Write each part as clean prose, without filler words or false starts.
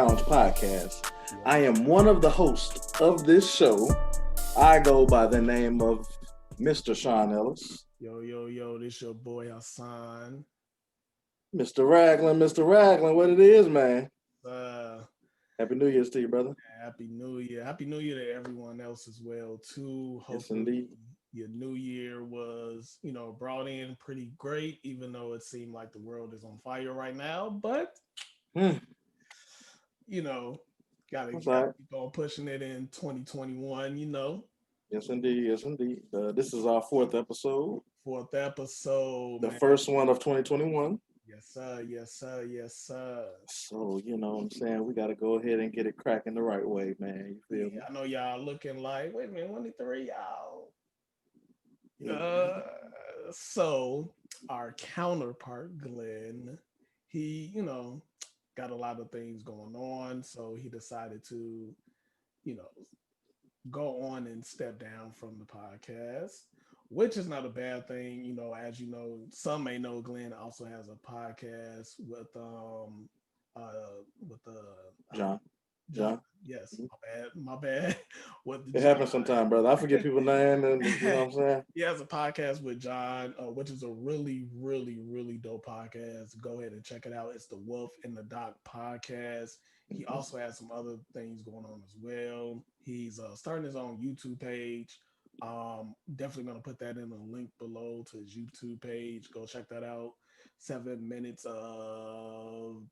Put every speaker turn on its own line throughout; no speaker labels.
Lounge podcast. I am one of the hosts of this show. I go by the name of Mr. Sean Ellis.
Yo, this your boy Hassan.
Mr. Ragland, what it is, man.
Uh,
Happy New Year's to you, brother.
Happy New Year. Happy New Year to everyone else as well, too.
Yes,
Hopefully
indeed.
your new year was, brought in pretty great, even though it seemed like the world is on fire right now. But,
Hmm.
you know, gotta
That's all right.
keep on pushing it in 2021.
Yes, indeed. Yes, indeed. This is our fourth episode,
Fourth episode,
the
man.
first one of 2021.
Yes, sir.
So, you know what I'm saying? We got to go ahead and get it cracking the right way, man. You feel me?
I know y'all looking like, wait a minute, 23, y'all.
Yeah.
So our counterpart, Glenn, he, got a lot of things going on. So he decided to, you know, go on and step down from the podcast, which is not a bad thing. As you know, some may know Glenn also has a podcast with
John.
John. Yes, my bad. With
It
John.
happens sometime, brother. I forget people's name, and you know what I'm saying?
He has a podcast with John, which is a really, really, really dope podcast. Go ahead and check it out. It's the Wolf and the Doc podcast. He
Mhm.
also has some other things going on as well. He's starting his own YouTube page. Definitely going to put that in the link below to his YouTube page. Go check that out. 7 minutes of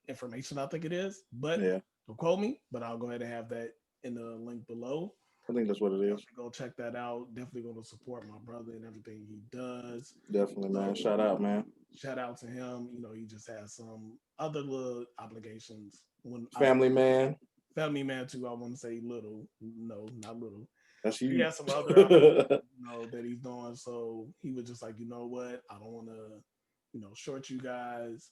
information, I think it is. But
Yeah,
don't quote me, but I'll go ahead and have that in the link below.
I think that's what it is.
Definitely go check that out. Definitely going to support my brother and everything he does.
Definitely, man.
So
Shout out, man.
shout out to him. He just has some other little obligations. When I
Family man.
family man too, I want to say little. No, not little.
That's
He
huge.
has some other obligations, that he's doing. So he was just like, you know what? I don't want to, short you guys.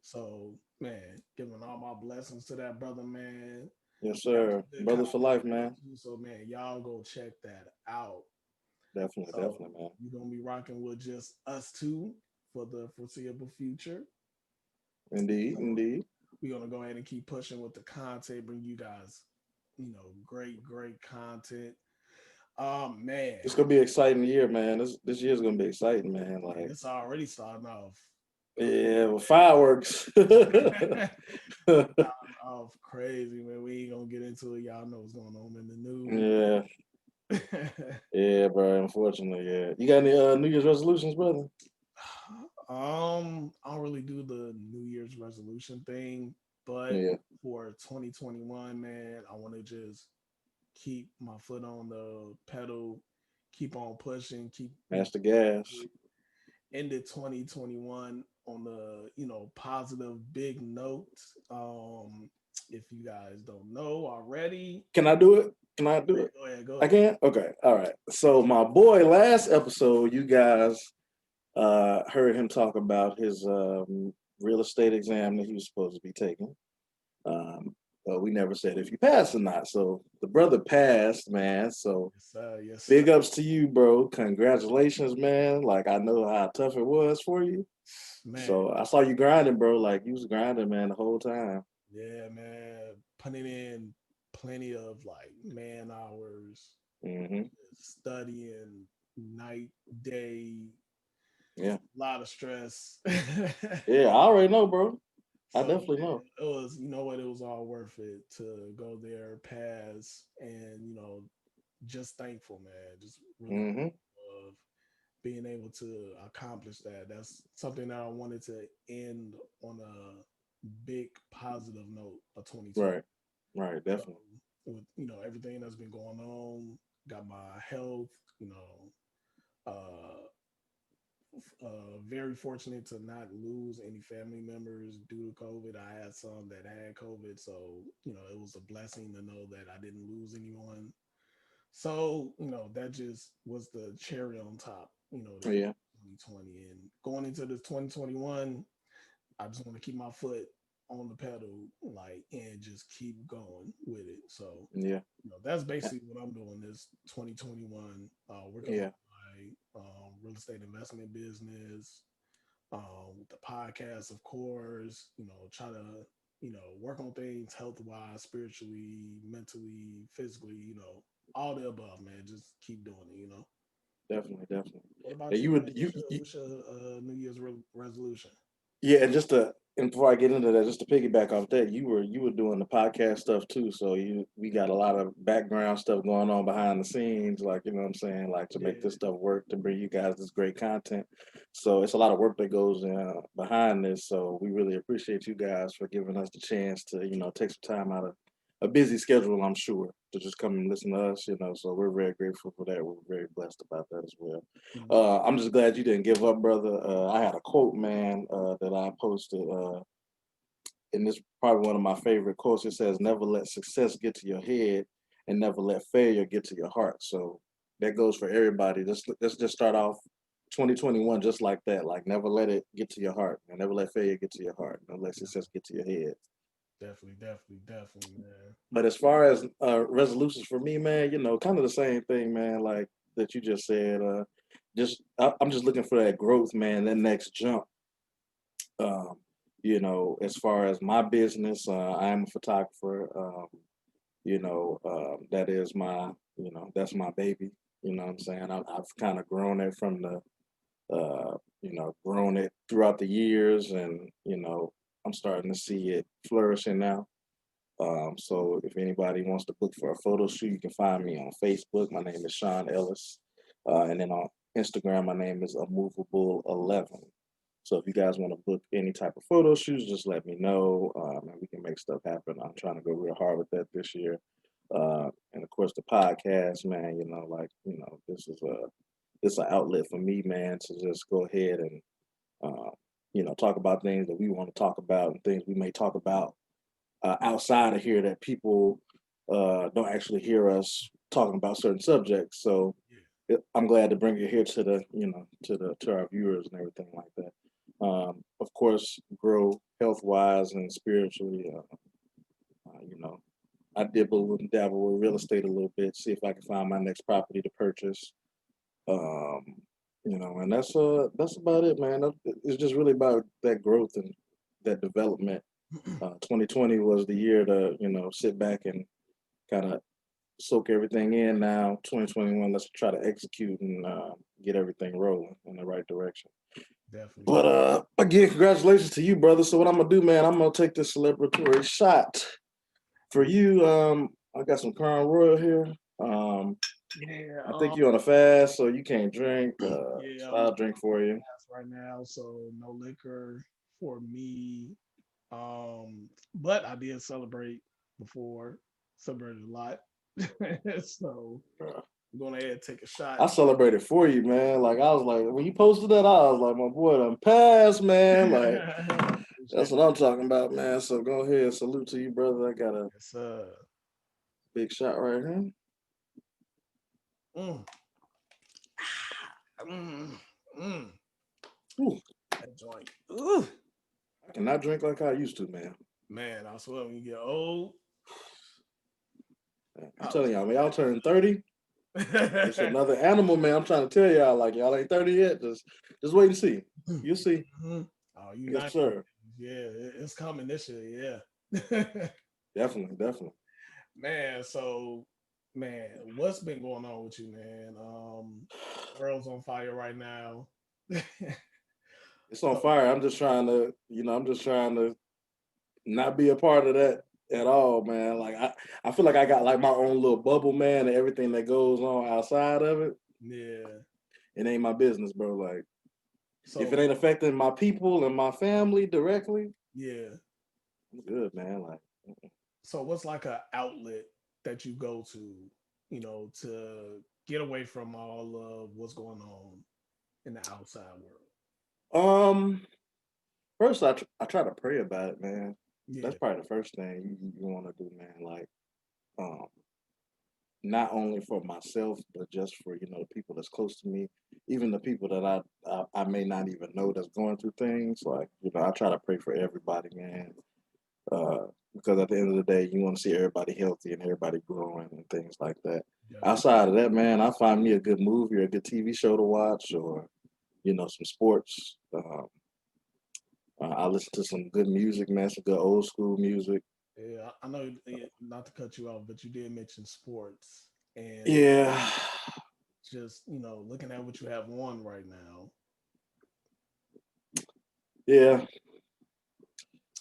So man, giving all my blessings to that brother, man.
Yes,
He got
sir.
some good
Brothers for life, man.
content. So man, y'all go check that out.
Definitely,
So
definitely, man.
you're gonna be rocking with just us two for the foreseeable future.
Indeed,
So
indeed.
we're gonna go ahead and keep pushing with the content, bring you guys, great content. Man,
It's gonna be an exciting year, man. This year's gonna be exciting, man.
and
Like,
it's already starting off.
yeah, well, fireworks.
Starting off crazy, man. We ain't gonna get into it. Y'all know what's going on in the news.
Yeah, yeah, bro. Unfortunately, yeah. You got any New Year's resolutions, brother?
I don't really do the New Year's resolution thing, but
Yeah,
for 2021, man, I want to just keep my foot on the pedal, keep on pushing, keep
match the gas.
ended 2021 on the positive big note. If you guys don't know already,
Can I do it? Can I do it?
go
I
ahead.
can? Okay. All right. So my boy, last episode, you guys heard him talk about his real estate exam that he was supposed to be taking. Um, but we never said if you passed or not. So the brother passed, man. So
Yes, sir. Yes, sir.
big ups to you, bro. Congratulations, man. Like I know how tough it was for you.
Man,
So I saw you grinding, bro. Like you was grinding, man, the whole time.
yeah, man, putting in plenty of like man hours,
Hmm.
studying night, day,
Yeah.
a lot of stress.
Yeah, I already know, bro. I
So
definitely
man,
know.
it was, it was all worth it to go there, pass, and just thankful, man. Just really
Hmm.
of being able to accomplish that. That's something that I wanted to end on a big positive note of 2020.
Right. Right.
So
Definitely.
with everything that's been going on, got my health, uh very fortunate to not lose any family members due to COVID. I had some that had COVID, so it was a blessing to know that I didn't lose anyone. So that just was the cherry on top. To
Yeah.
2020 and going into this 2021, I just want to keep my foot on the pedal, like, and just keep going with it. So
Yeah.
that's basically what I'm doing this 2021. Working on
Yeah.
my real estate investment business, with the podcast, of course. Try to work on things health wise, spiritually, mentally, physically, all the above, man. Just keep doing it.
Definitely, definitely.
What
Yeah,
about you,
you
man?
would
What's your New Year's resolution?
yeah, and and before I get into that, just to piggyback off that, you were doing the podcast stuff too, so we got a lot of background stuff going on behind the scenes, like you know what I'm saying, like to make
Yeah,
this stuff work to bring you guys this great content. So it's a lot of work that goes behind this. So we really appreciate you guys for giving us the chance to take some time out of a busy schedule, I'm sure, to just come and listen to us. So we're very grateful for that. We're very blessed about that as well.
mhm.
I'm just glad you didn't give up, brother. I had a quote, man, that I posted, and this is probably one of my favorite quotes. It says, "Never let success get to your head, and never let failure get to your heart." So that goes for everybody. Let's just start off 2021 just like that. Like, never let it get to your heart, and never let failure get to your heart. Never let success get to your head.
Definitely, definitely, definitely, man.
But as far as resolutions for me, man, kind of the same thing, man. Like that you just said. I'm just looking for that growth, man. That next jump. Um, as far as my business, I am a photographer. That is that's my baby. You know what I'm saying? I've kind of grown it from grown it throughout the years, and I'm starting to see it flourishing now. So if anybody wants to book for a photo shoot, you can find me on Facebook. My name is Sean Ellis. And then on Instagram, my name is Immovable11. So if you guys want to book any type of photo shoots, just let me know, and we can make stuff happen. I'm trying to go real hard with that this year. And of course, the podcast, man. This is an outlet for me, man, to just go ahead and uh, talk about things that we want to talk about and things we may talk about outside of here that people don't actually hear us talking about certain subjects. So
Yeah,
I'm glad to bring it here to the to our viewers and everything like that. Of course, grow health wise and spiritually. You know, I dibble and dabble with real estate a little bit, see if I can find my next property to purchase. Um, and that's about it, man. It's just really about that growth and that development. 2020 was the year to sit back and kind of soak everything in. Now 2021, let's try to execute and get everything rolling in the right direction.
definitely,
But
definitely.
again, congratulations to you, brother. So what I'm gonna do, man, I'm gonna take this celebratory shot for you. I got some Crown Royal here. Um,
Yeah,
I think you're on a fast, so you can't drink.
yeah.
So
I'm
I'll drink for you.
fast right now, so no liquor for me. But I did celebrate before, celebrated a lot. So I'm going ahead and take a shot.
I celebrated for you, man. Like I was like, when you posted that, I was like, my boy done passed, man. Like that's
Appreciate
what I'm talking about, man. So go ahead, salute to you, brother. I got a
it. Yes, sir.
big shot right here.
Mm. Mm. Mm.
Ooh,
That joint. Ooh.
I cannot drink like I used to, man.
Man, I swear when you get old,
I'm
I
telling
was
y'all, when y'all turn 30, it's
Mhm.
another animal, man. I'm trying to tell y'all, like y'all ain't 30 yet. Just wait and see. You'll see.
Oh, you
Yes,
not?
sir.
Yeah, it's coming this year. Yeah.
Definitely, definitely.
Man, so man, what's been going on with you, man? World's on fire right now.
It's on
So
fire. I'm just trying to not be a part of that at all, man. Like I feel like I got like my own little bubble, man, and everything that goes on outside of it,
yeah,
it ain't my business, bro. Like if it
so
ain't affecting my people and my family directly,
yeah,
I'm good, man. Like
so what's like a outlet that you go to get away from all of what's going on in the outside world?
um first I try to pray about it, man. That's
Yeah,
probably the first thing you want to do, man. Like um not only for myself, but just for the people that's close to me, even the people that I may not even know that's going through things. Like I try to pray for everybody, man. Uh, because at the end of the day, you want to see everybody healthy and everybody growing and things like that.
definitely.
Outside of that, man, I find me a good movie or a good TV show to watch, or some sports. I listen to some good music, man. Some good old school music.
Yeah, I know. Not to cut you off, but you did mention sports, and
Yeah,
just looking at what you have on right now.
yeah.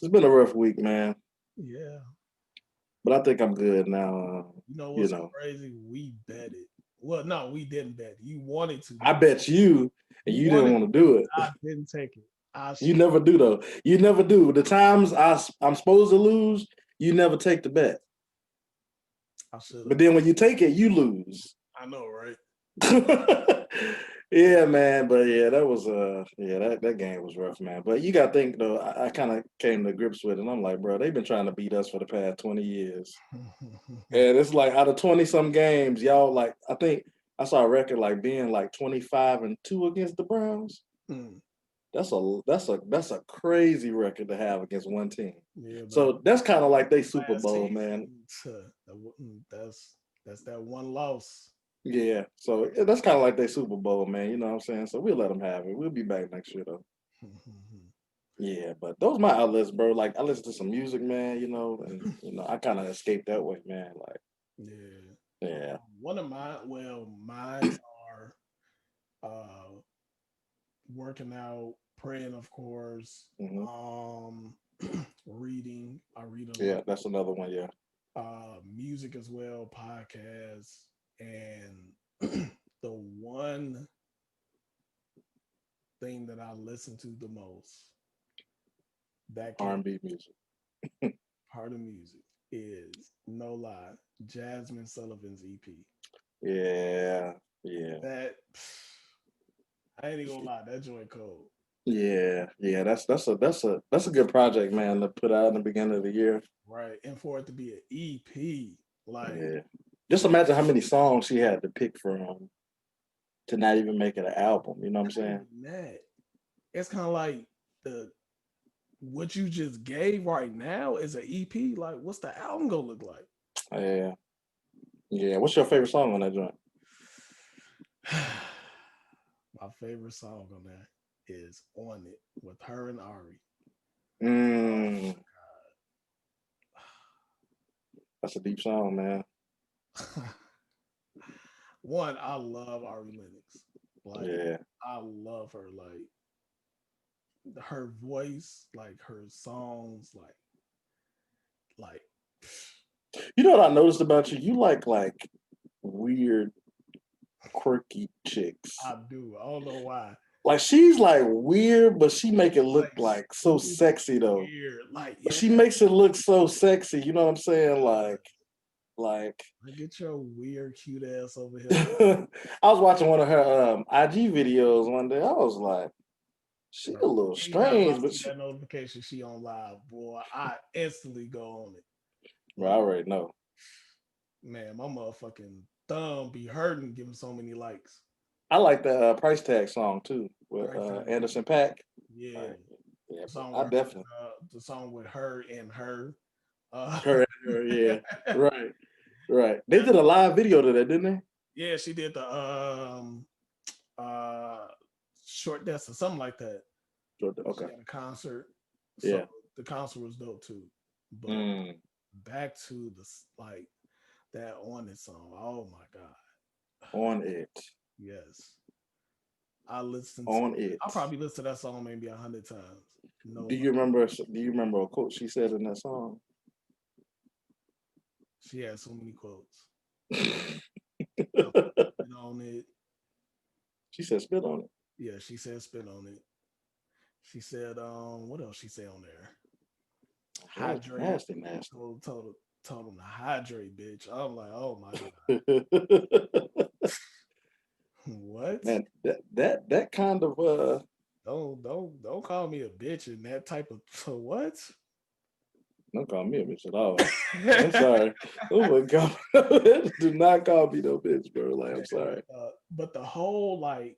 It's been a rough week, man.
Yeah,
But I think I'm good now.
you know
You
what's
know,
crazy? We betted. Well, no, we didn't bet. You wanted to
I
bet.
bet you, and
You
you didn't
wanted
want
to
to
bet,
do
but
it.
I didn't take it. I
You
should.
never do though. You never do. The times I'm supposed to lose, you never take the bet.
I should
But
have.
then when you take it, you lose.
I know, right?
Yeah, man. But yeah, that was yeah, that game was rough, man. But you gotta think though, I kind of came to grips with it. And I'm like, bro, they've been trying to beat us for the past 20 years. And it's like out of 20 some games, y'all like I think I saw a record like being like 25-2 against the Browns.
Mm,
That's a crazy record to have against one team.
yeah, but
So that's kind of like they Super
last
Bowl, man.
season, that's that one loss.
Yeah. So yeah, that's kind of like they Super Bowl, man. You know what I'm saying? So we'll let them have it. We'll be back next year though. Yeah, but those my outlets, bro. Like I listen to some music, man. And I kind of escape that way, man. Like
Yeah.
yeah,
One of mine are uh working out, praying, of course,
hmm
um reading. I read a lot.
yeah. That's another one. Yeah.
Music as well, podcasts, and the one thing that I listen to the most that can
R&B music.
part of music is no lie, Jasmine Sullivan's EP.
Yeah, yeah,
That I ain't even gonna lie, that joint cold.
yeah, yeah. That's a good project, man, to put out in the beginning of the year.
Right. And for it to be an EP, like
Yeah. Just imagine how many songs she had to pick from to not even make it an album. You know what I'm
not
saying?
even that. It's kind of like the what you just gave right now is an EP. Like, what's the album gonna look like?
Yeah, yeah. What's your favorite song on that joint?
My favorite song on that is On It with her and Ari.
Mm, that's a deep song, man.
One, I love Ari Lennox. Like,
Yeah.
I love her. Like her voice, like her songs, like
You know what I noticed about you? You like weird, quirky chicks.
I do. I don't know why.
Like she's like weird, but she make it look
Like
like so
super
sexy though.
weird. Like,
But
yeah,
she makes it look so sexy. You know what I'm saying? Like
like get your weird cute ass over here.
I was watching one of her IG videos one day. I was like, she
Bro,
a little
anytime I
strange, but
see that notification, she on live, boy, I instantly go on it.
well, I
Like,
already know.
man, my motherfucking thumb be hurting giving so many likes.
I like the price tag song too with
Right there.
Anderson Pack.
Yeah.
Yeah,
The song
I
with
definitely
the song with her and her. Uh
her, yeah, right, right. They did a live video to that, didn't they?
yeah, she did the uh short dance or something like that. She
Okay,
had a concert. So
yeah.
the concert was dope too. But
Mm,
back to the like that On It song. Oh my god.
on it,
Yes. I listened to
on it.
I probably listened to that song maybe 100 times. No
Do
lie.
you remember? Do you remember a quote she said in that song?
She had so many quotes.
She
Spit on it.
said, "Spit on it."
Yeah, she said spit on it. She said, what else she say on there?
Nasty,
Hydrate.
nasty, nasty.
Told him to hydrate, bitch. I'm like, oh my god. What?
Man, that kind of
Don't call me a bitch in that type of what?
don't call me a bitch at all. I'm sorry. Oh my god. Do not call me no bitch, bro. Like I'm sorry.
But the whole like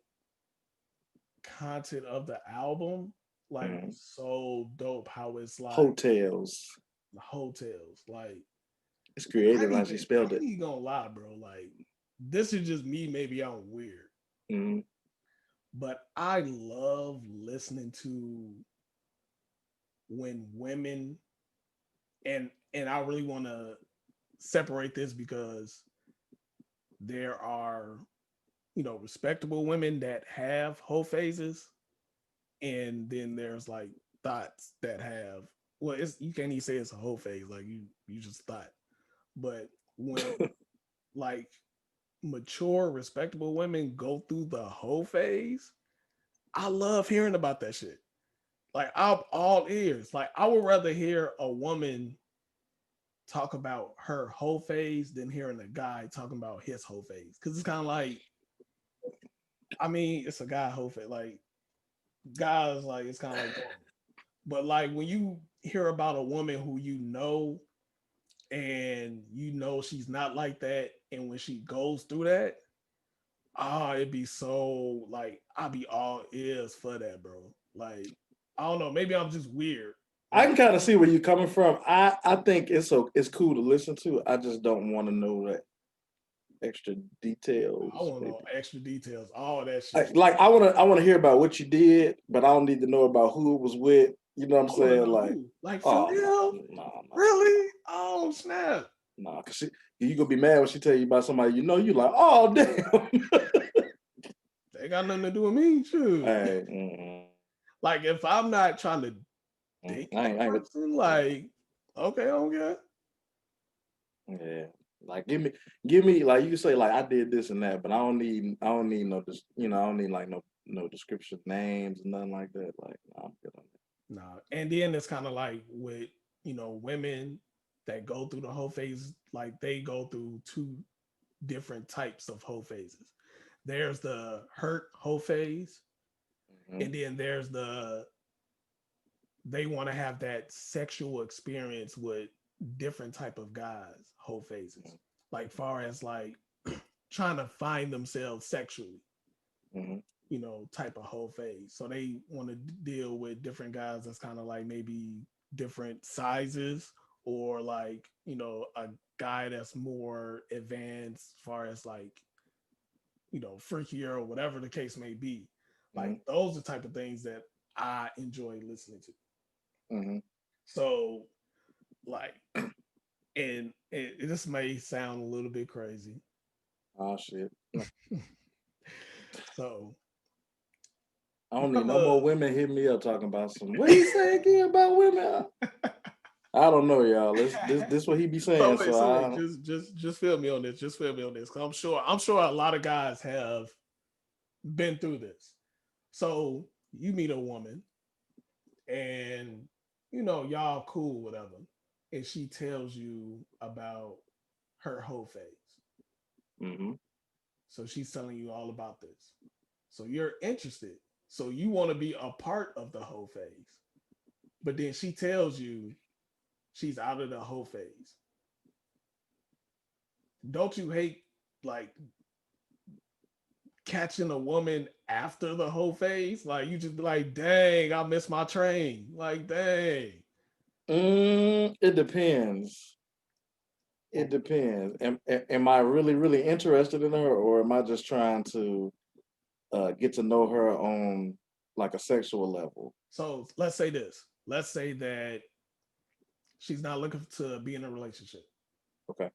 content of the album, like
Mhm.
was so dope. How it's like
Hotels.
the hotels. Like
It's creative how she
I
spelled
ain't
it.
even gonna lie, bro. Like this is just me. Maybe I'm weird,
Mhm.
but I love listening to when women and I really want to separate this because there are, respectable women that have whole phases, and then there's like thoughts that have, well, it's, you can't even say it's a whole phase, like you just thought. But when like mature, respectable women go through the whole phase, I love hearing about that shit. Like I'm all ears. Like I would rather hear a woman talk about her whole phase than hearing a guy talking about his whole phase. Cause it's kind of like, I mean, it's a guy whole phase. Like guys, like it's kind of like normal. But like when you hear about a woman who and she's not like that, and when she goes through that, it'd be so like I'd be all ears for that, bro. Like I don't know, maybe I'm just weird.
I
Like
can kind of see where you're coming from. I think it's cool to listen to. I just don't want to know that extra details.
I want to know extra details, all that shit.
Like I want to hear about what you did, but I don't need to know about who it was with. You know what I'm
I want to
saying?
know
Like,
who. Like for
oh
real?
no,
Really? Oh snap!
cause you gonna be mad when she tell you about somebody you know. You like, oh damn.
They got nothing to do with me, too.
Hey,
Like if I'm not trying to date
I
that
ain't,
person, like okay, I don't care.
yeah. Like give me like you can say like I did this and that, but I don't need no I don't need like no description, names, and nothing like that. Like nah, I'm good on that.
Nah, and then it's kind of like with women that go through the whole phase, like they go through two different types of whole phases. There's the hurt whole phase, and then there's they want to have that sexual experience with different type of guys whole phases, like far as like trying to find themselves sexually, type of whole phase. So they want to deal with different guys that's kind of like maybe different sizes, or like a guy that's more advanced as far as like freakier or whatever the case may be. Like those are the type of things that I enjoy listening to. So like, and this may sound a little bit crazy.
Oh shit.
So
I don't need no more women hitting me up talking about some. What he say again about women? I don't know, y'all. This what he be saying.
Just feel me on this. Just feel me on this. Cause I'm sure a lot of guys have been through this. So you meet a woman, and y'all cool, whatever, and she tells you about her whole phase. So she's telling you all about this. So you're interested. So you want to be a part of the whole phase. But then she tells you she's out of the whole phase. Don't you hate like catching a woman after the whole phase? Like you just be like, dang, I missed my train. Like, dang.
It depends. It depends. Am I really, really interested in her, or am I just trying to get to know her on like a sexual level?
So let's say this. Let's say that she's not looking to be in a relationship.
Okay.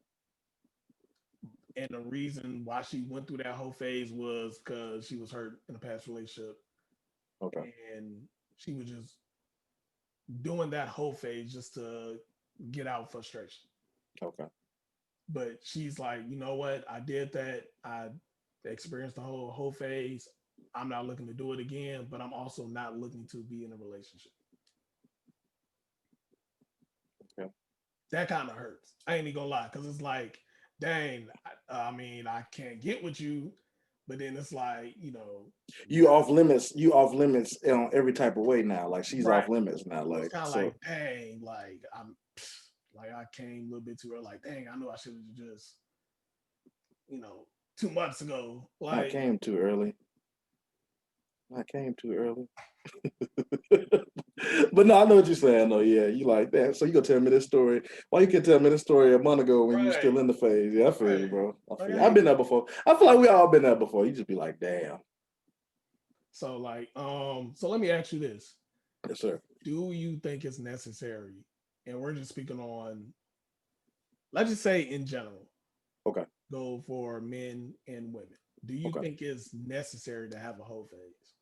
And the reason why she went through that whole phase was because she was hurt in a past relationship.
Okay.
And she was just doing that whole phase just to get out frustration.
Okay.
But she's like, you know what? I did that. I experienced the whole phase. I'm not looking to do it again, but I'm also not looking to be in a relationship.
Okay.
That kind of hurts. I ain't even gonna lie, because it's like, dang, I mean, I can't get with you, but then it's like,
you off limits. You off limits in every type of way now. Like she's off limits now. Like
it's kind of like, dang, like I came a little bit too early. Like, dang, I know I should have just, 2 months ago. Like
I came too early. But no, I know what you're saying. No, yeah, you like that. So you gonna tell me this story? Why you can tell me this story a month ago when you're still in the phase? Yeah, I feel you, bro. I've been there before. I feel like we all been there before. You just be like, damn.
So like, so let me ask you this.
Yes, sir.
do you think it's necessary? And we're just speaking on, let's just say in general,
Okay.
go for men and women. Do you
Okay.
think it's necessary to have a whole phase?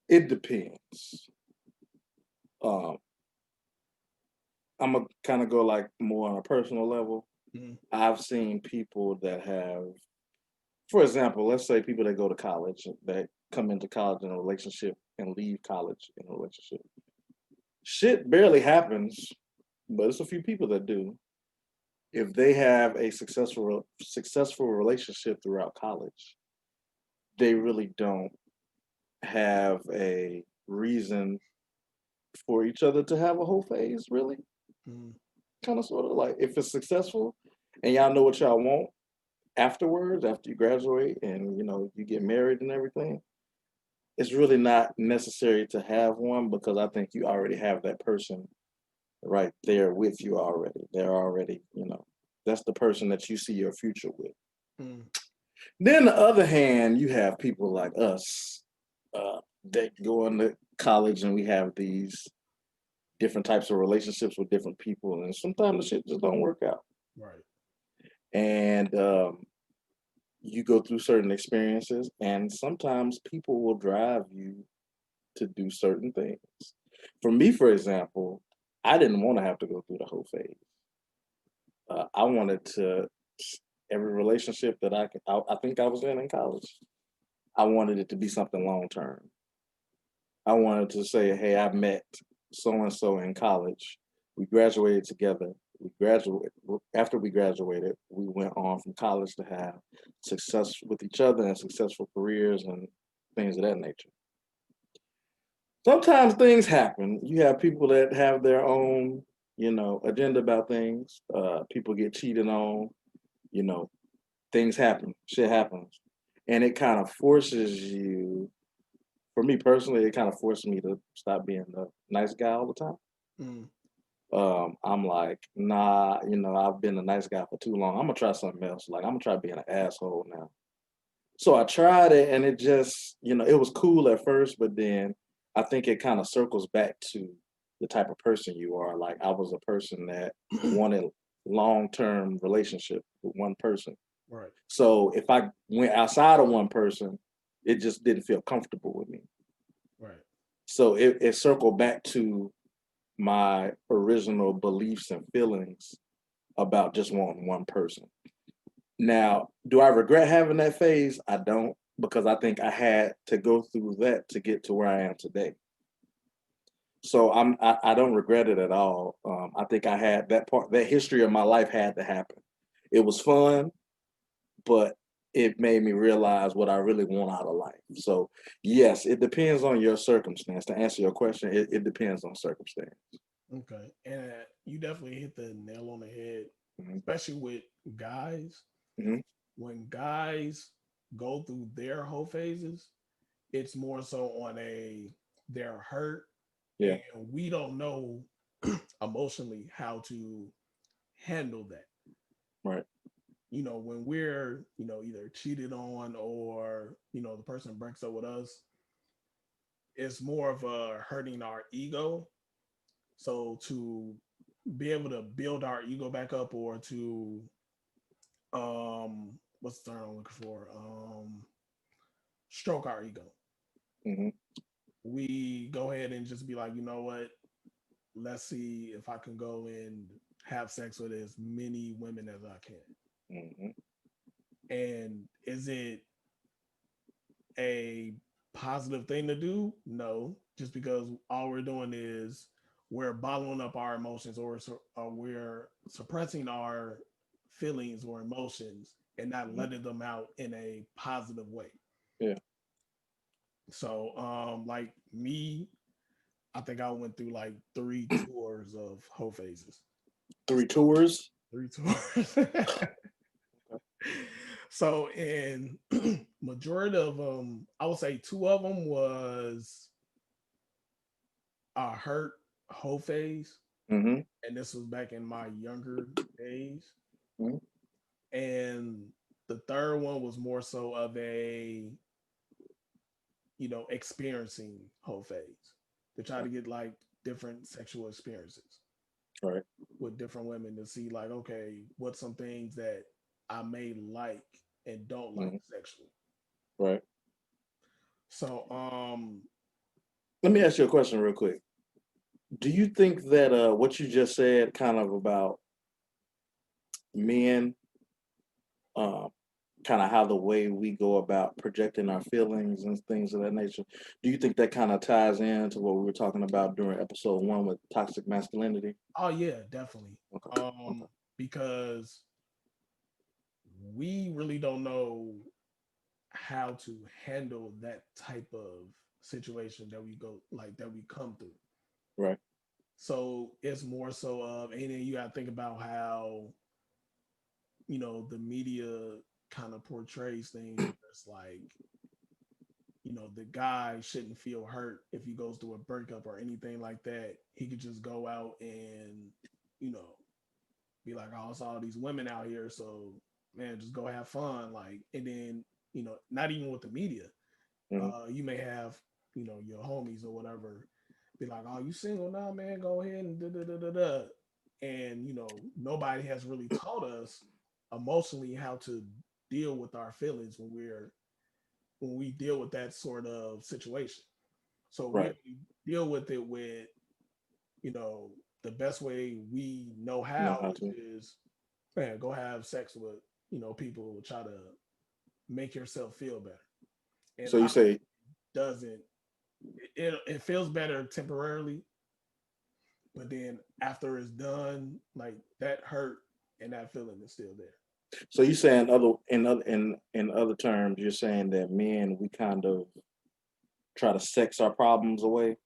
It depends. Um, I'm gonna kind of go like more on a personal level.
Mm,
I've seen people that have, for example, let's say people that go to college that come into college in a relationship and leave college in a relationship. Shit barely happens, but it's a few people that do. If they have a successful relationship throughout college, they really don't have a reason for each other to have a whole phase, really.
mm,
Kind of sort of like if it's successful and y'all know what y'all want afterwards, after you graduate and you get married and everything, it's really not necessary to have one because I think you already have that person right there with you already. They're already, that's the person that you see your future with.
mm,
Then the other hand, you have people like us that go into college and we have these different types of relationships with different people, and sometimes the shit just don't work out.
right.
And you go through certain experiences, and sometimes people will drive you to do certain things. For me, for example, I didn't want to have to go through the whole phase. I wanted to every relationship that I think I was in college. I wanted it to be something long term. I wanted to say, hey, I met so and so in college. We graduated together. We graduated after we graduated. We went on from college to have success with each other and successful careers and things of that nature. Sometimes things happen. You have people that have their own, agenda about things. People get cheated on. You know, things happen. Shit happens, and it kind of forces you. For me personally, it kind of forced me to stop being the nice guy all the time.
Mm,
I'm like, nah, I've been a nice guy for too long. I'm gonna try something else. Like I'm gonna try being an asshole now. So I tried it and it just, it was cool at first, but then I think it kind of circles back to the type of person you are. Like I was a person that wanted long-term relationship with one person.
right.
So if I went outside of one person, it just didn't feel comfortable with me.
Right.
So it circled back to my original beliefs and feelings about just wanting one person. Now, do I regret having that phase? I don't, because I think I had to go through that to get to where I am today. So I don't regret it at all. I think I had that history of my life had to happen. It was fun, but it made me realize what I really want out of life. So yes, it depends on your circumstance. To answer your question, it depends on circumstance.
Okay. And you definitely hit the nail on the head,
Hmm.
especially with guys.
Hmm.
When guys go through their whole phases, it's more so on they're hurt
Yeah.
and we don't know emotionally how to handle that.
Right.
When we're, either cheated on or, the person breaks up with us, it's more of a hurting our ego. So to be able to build our ego back up or to what's the term I'm looking for? Stroke our ego.
Hmm.
We go ahead and just be like, you know what? Let's see if I can go and have sex with as many women as I can.
Hmm.
And is it a positive thing to do? No, just because all we're doing is we're bottling up our emotions or we're suppressing our feelings or emotions and not
Hmm.
letting them out in a positive way.
Yeah.
So, like me, I think I went through like 3 tours of whole phases.
3 tours.
3 tours. So, in majority of them, I would say two of them was a hurt whole phase,
Hmm.
and this was back in my younger days.
Hmm.
And the third one was more so of a experiencing whole phase. To try to get like different sexual experiences
Right.
with different women to see like, okay, what's some things that I may like and don't like
Hmm.
sexually.
Right.
So
Let me ask you a question real quick. Do you think that what you just said, kind of about men, um, kind of how the way we go about projecting our feelings and things of that nature, do you think that kind of ties into what we were talking about during episode one with toxic masculinity?
oh yeah, definitely.
Okay. Okay.
Um because we really don't know how to handle that type of situation that we go like that we come through.
Right.
So it's more so of, and then you got to think about how the media kind of portrays things. It's like the guy shouldn't feel hurt if he goes through a breakup or anything like that. He could just go out and you know be like, oh, I saw all these women out here, so man, just go have fun. Like, and then not even with the media,
Hmm.
you may have your homies or whatever be like, oh, you single now, man? Go ahead and da da da da da. And nobody has really taught us emotionally how to deal with our feelings when we deal with that sort of situation. So we
Right.
only deal with it with you know the best way we know
Know
how,
how
which
to.
is man, go have sex with people who try to make yourself feel better. And
So you say,
doesn't it feels better temporarily, but then after it's done, like that hurt and that feeling is still there.
so you saying other terms, you're saying that men, we kind of try to sex our problems away.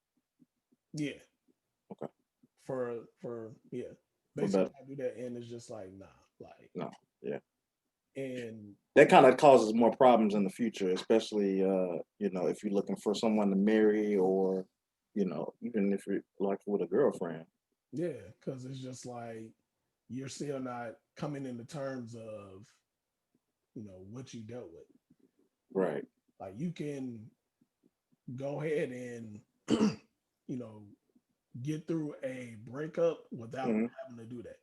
Yeah,
Okay.
for yeah,
For
basically
better.
I do that, and it's just like nah, like
No. Yeah.
and
That kind of causes more problems in the future, especially if you're looking for someone to marry, or even if you're like with a girlfriend.
yeah, because it's just like you're still not coming into terms of what you dealt with.
Right.
Like you can go ahead and you know get through a breakup without
Hmm.
having to do that.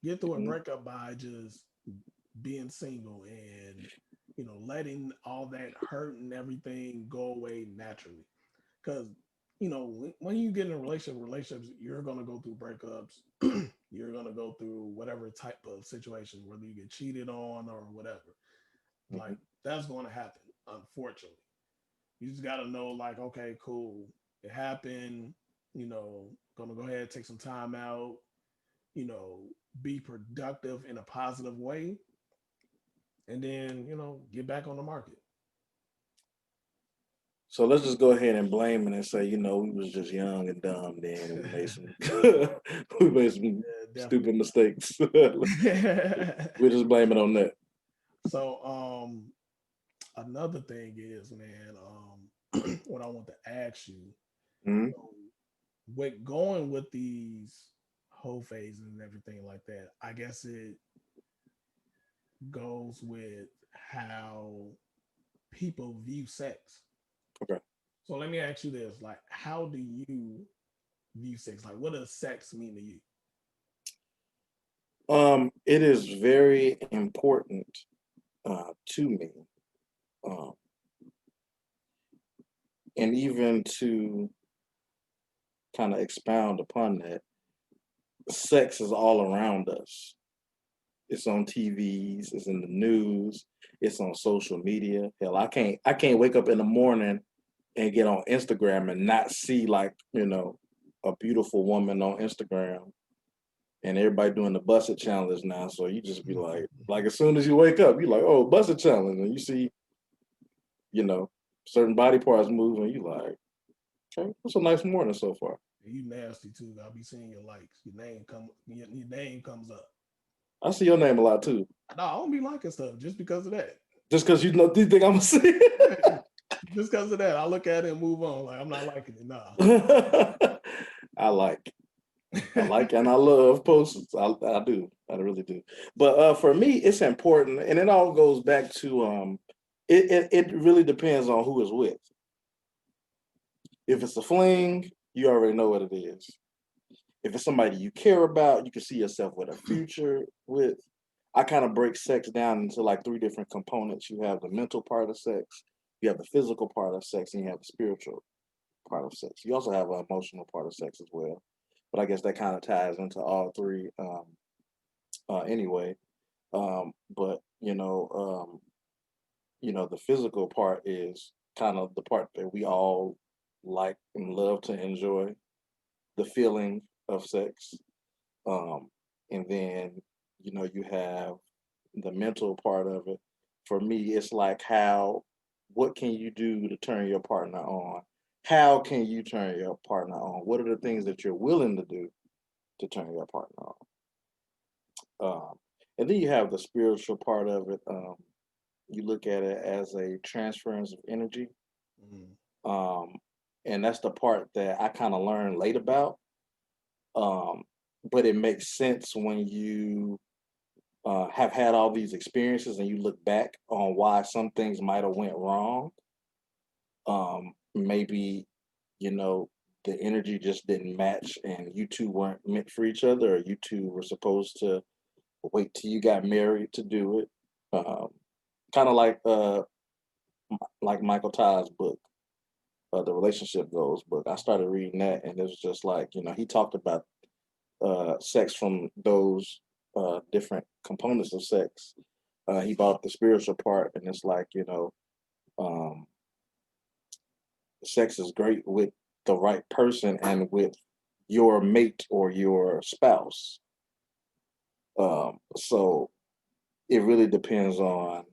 Get through a
Hmm.
breakup by just being single and letting all that hurt and everything go away naturally. Because when you get in a relationship, relationships, you're gonna go through breakups. You're gonna go through whatever type of situation, whether you get cheated on or whatever.
Hmm.
Like that's going to happen. Unfortunately, you just got to know, like, okay, cool, it happened. Gonna go ahead, take some time out. You know, be productive in a positive way, and then get back on the market.
So let's just go ahead and blame it and say, we was just young and dumb then, and we made some we made some
Yeah,
stupid mistakes. We
definitely.
just blame it on that.
So, another thing is, man, what I want to ask you,
Hmm.
so with going with these whole phases and everything like that, I guess it goes with how people view sex.
Okay.
So let me ask you this: like, how do you view sex? Like, what does sex mean to you?
It is very important to me, um, and even to kind of expound upon that, sex is all around us. It's on TVs, it's in the news, it's on social media. Hell, I can't wake up in the morning and get on Instagram and not see, like, a beautiful woman on Instagram, and everybody doing the busted challenge now. So you just be like as soon as you wake up, you're like, oh, busted challenge, and you see, you know, certain body parts moving. You like, okay, it's a nice morning so far.
You nasty too. I'll be seeing your likes. Your name comes up.
I see your name a lot too.
No, I don't be liking stuff just because of that.
Just because do you think I'm gonna see it?
Just because of that, I look at it and move on. Like I'm not liking it. Nah.
I like. I like and I love posts. I do. I really do. But for me, it's important, and it all goes back to it really depends on who is with. If it's a fling, you already know what it is. If it's somebody you care about, you can see yourself with a future with. I kind of break sex down into like three different components. You have the mental part of sex, you have the physical part of sex, and you have the spiritual part of sex. You also have an emotional part of sex as well. But I guess that kind of ties into all three anyway. But the physical part is kind of the part that we all like and love to enjoy, the feeling of sex. Um, and then, you have the mental part of it. For me, it's like what can you do to turn your partner on? How can you turn your partner on? What are the things that you're willing to do to turn your partner on? And then you have the spiritual part of it. You look at it as a transference of energy.
Mhm.
And that's the part that I kind of learned late about. Um, but it makes sense when you have had all these experiences and you look back on why some things might have went wrong. Maybe you know the energy just didn't match, and you two weren't meant for each other, or you two were supposed to wait till you got married to do it. Um, Kind of like Michael Todd's book, the relationship goals book. I started reading that, and it was just like he talked about sex from those different components of sex. He brought up the spiritual part, and it's like um, sex is great with the right person and with your mate or your spouse. So it really depends on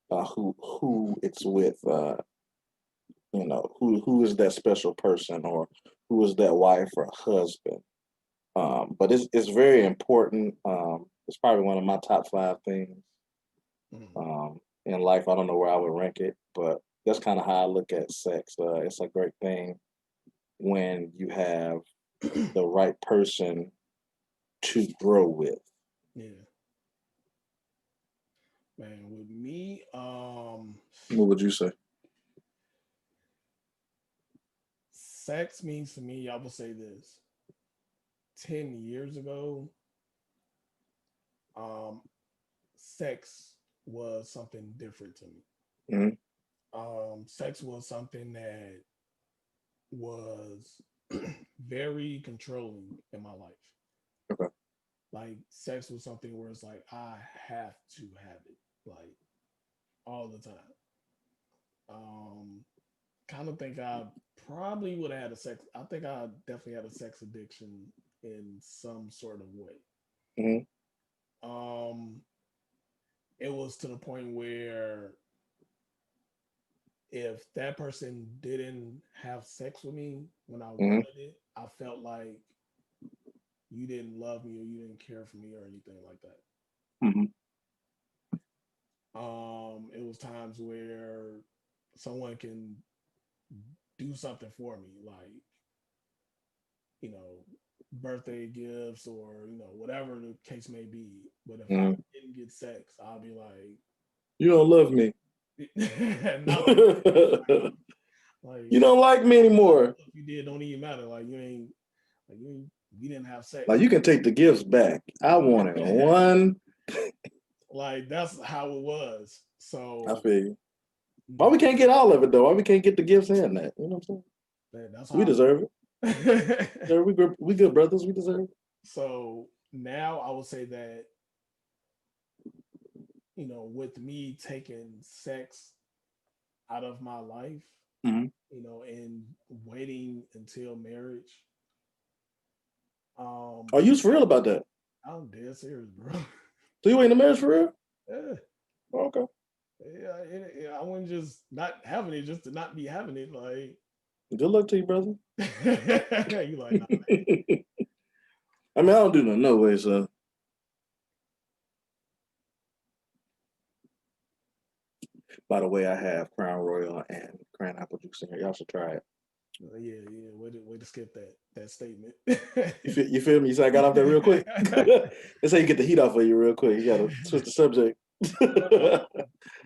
who it's with. Who is that special person, or who is that wife or husband. But it's very important. It's probably one of my top five things
Mhm.
in life. I don't know where I would rank it, but that's kind of how I look at sex. It's a great thing when you have the right person to grow with.
Yeah, man. With me,
What would you say?
sex means to me. I will say this: 10 years ago, um, sex was something different to me.
Hmm.
Sex was something that was very controlling in my life.
Okay.
Like sex was something where it's like I have to have it, like all the time. Um, Kind of think I probably would have had a sex. I think I definitely had a sex addiction in some sort of way.
Hmm.
Um, it was to the point where if that person didn't have sex with me when I
Hmm.
wanted it, I felt like you didn't love me or you didn't care for me or anything like that.
Hmm.
It was times where someone can do something for me, like you know, birthday gifts or whatever the case may be. But if I
Hmm.
didn't get sex, I'll be
You don't love me.
like, not like
You
like
don't like me anymore.
if you did, don't even matter. Like you ain't like you didn't have
Like,
sex.
you can take the gifts back. I wanted one.
Like that's how it was.
I
So
feel you.
you
Why we
know
can't get all of it though? Why we can't get the gifts and that? You know what I'm saying?
that's
We
how.
deserve it.
I,
Yeah, we good brothers. We deserve it.
so now I would say that with me taking sex out of my life,
Hmm.
and waiting until marriage.
Are
Um,
you for real about that?
I'm dead serious, bro.
So you ain't in marriage for real?
Yeah,
Oh, okay.
yeah, I wouldn't just not having it just to not be having it. Like,
Good luck to you, brother.
you like, nah,
I mean, I don't do no way. So, by the way, I have Crown Royal and Crown Apple Juice in here. Y'all should try it.
yeah, yeah. Way to skip that statement.
You feel me? So I got off there real quick. That's how you get the heat off of you real quick. You gotta switch the subject.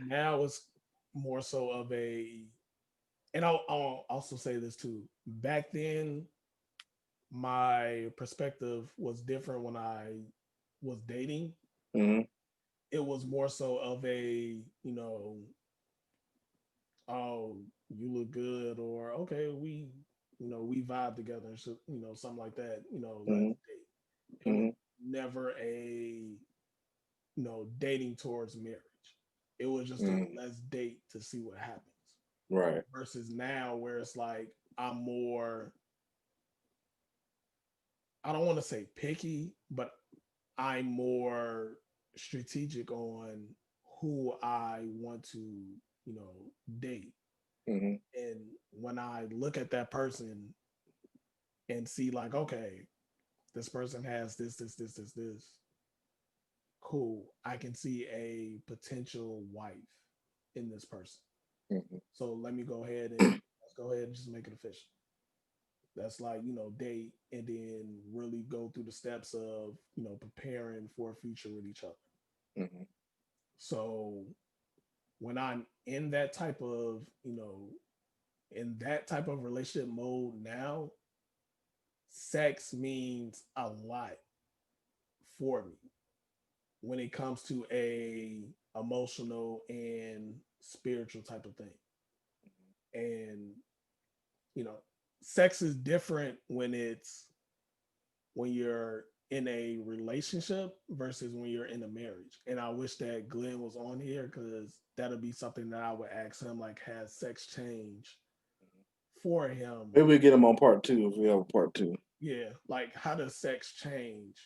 Now it's more so of a And I'll also say this too. Back then, my perspective was different when I was dating.
Mm-hmm.
It was more so of a, oh, you look good, or okay, we vibe together, and so, something like that. Let's
Mm-hmm.
date. It was
Mm-hmm.
never a, dating towards marriage. It was just a
Mm-hmm.
let's date to see what happens.
Right.
Versus now, where it's like I'm more, I don't want to say picky, but I'm more strategic on who I want to, date.
Mm-hmm.
And when I look at that person and see, like, okay, this person has this, cool. I can see a potential wife in this person.
Mm-hmm.
So let me go ahead and let's go ahead and just make it official. That's like, date and then really go through the steps of, preparing for a future with each other.
Mm-hmm.
So when I'm in that type of, in that type of relationship mode now, sex means a lot for me when it comes to a emotional and spiritual type of thing. And, you know, sex is different when you're in a relationship versus when you're in a marriage. And I wish that Glenn was on here because that'll be something that I would ask him, like, has sex changed for him?
Maybe we get him on part two if we have a part two.
Yeah, like how does sex change,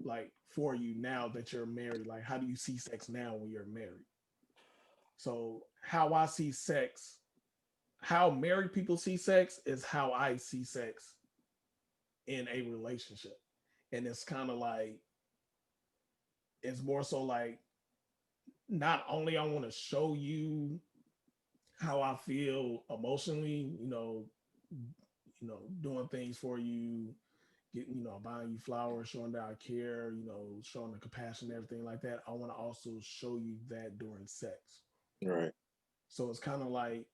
like, for you now that you're married? Like, how do you see sex now when you're married? So how I see sex, how married people see sex is how I see sex in a relationship. And it's kind of like, it's more so like, not only I want to show you how I feel emotionally, doing things for you, getting, buying you flowers, showing that I care, showing the compassion, everything like that. I want to also show you that during sex.
Right.
So it's kind of like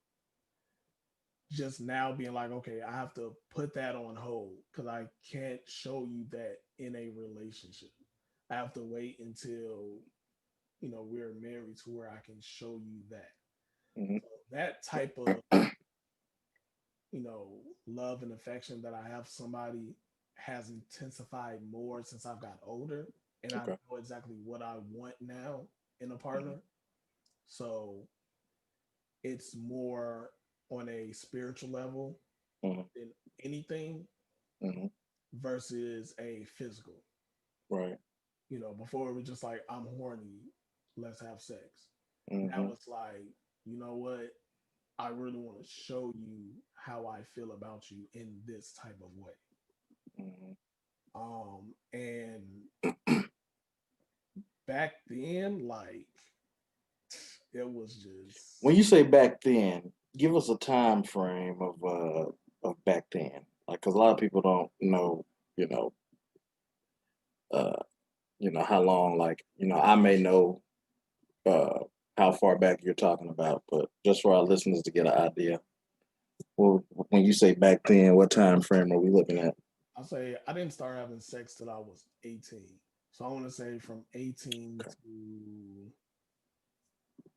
just now being like, okay, I have to put that on hold because I can't show you that in a relationship. I have to wait until, we're married to where I can show you that.
Mm-hmm.
So that type of, love and affection that I have somebody has intensified more since I've got older, and I
Okay.
know exactly what I want now in a
Mm-hmm.
partner. So it's more on a spiritual level
Mm-hmm.
than anything
Mm-hmm.
versus a physical.
Right.
Before it was just like, I'm horny, let's have sex. Now
Mm-hmm.
it's like, you know what? I really want to show you how I feel about you in this type of way.
Mm-hmm.
And back then, like, it was
When
just,
you say back then, give us a time frame of back then, like because a lot of people don't know, you know, uh, how long. Like I may know uh how far back you're talking about, but just for our listeners to get an idea, well, when you say back then, what time frame are we looking at?
I'll say I didn't start having sex till I was 18. So I want to say from 18
Okay.
to,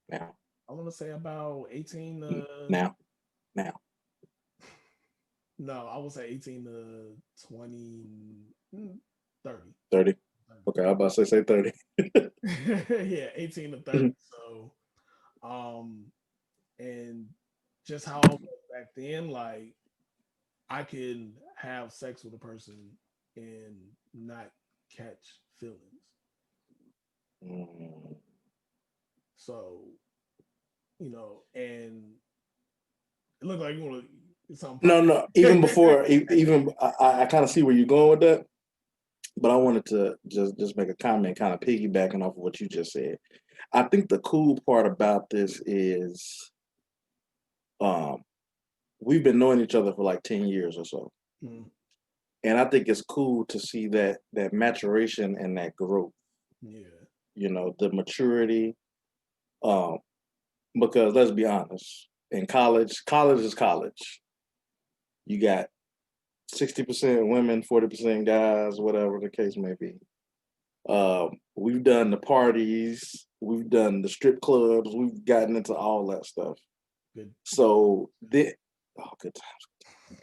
Now,
I want to say about 18 to,
now, now,
no, I would say 18 to 20, 30.
30. Okay, I was about to say 30.
Yeah, 18 to 30. So, um, and just how I was back then, like, I can have sex with a person and not catch feelings.
Mm.
So, and it looked like you want to something
No, no. Even before, even I kind of see where you're going with that, but I wanted to just make a comment, kind of piggybacking off of what you just said. I think the cool part about this is, um, we've been knowing each other for like 10 years or so,
Mm,
and I think it's cool to see that maturation and that growth.
yeah.
The maturity, um, because let's be honest. in college is college. You got 60% women, 40% guys, whatever the case may be. We've done the parties, we've done the strip clubs, we've gotten into all that stuff.
Good.
So good times.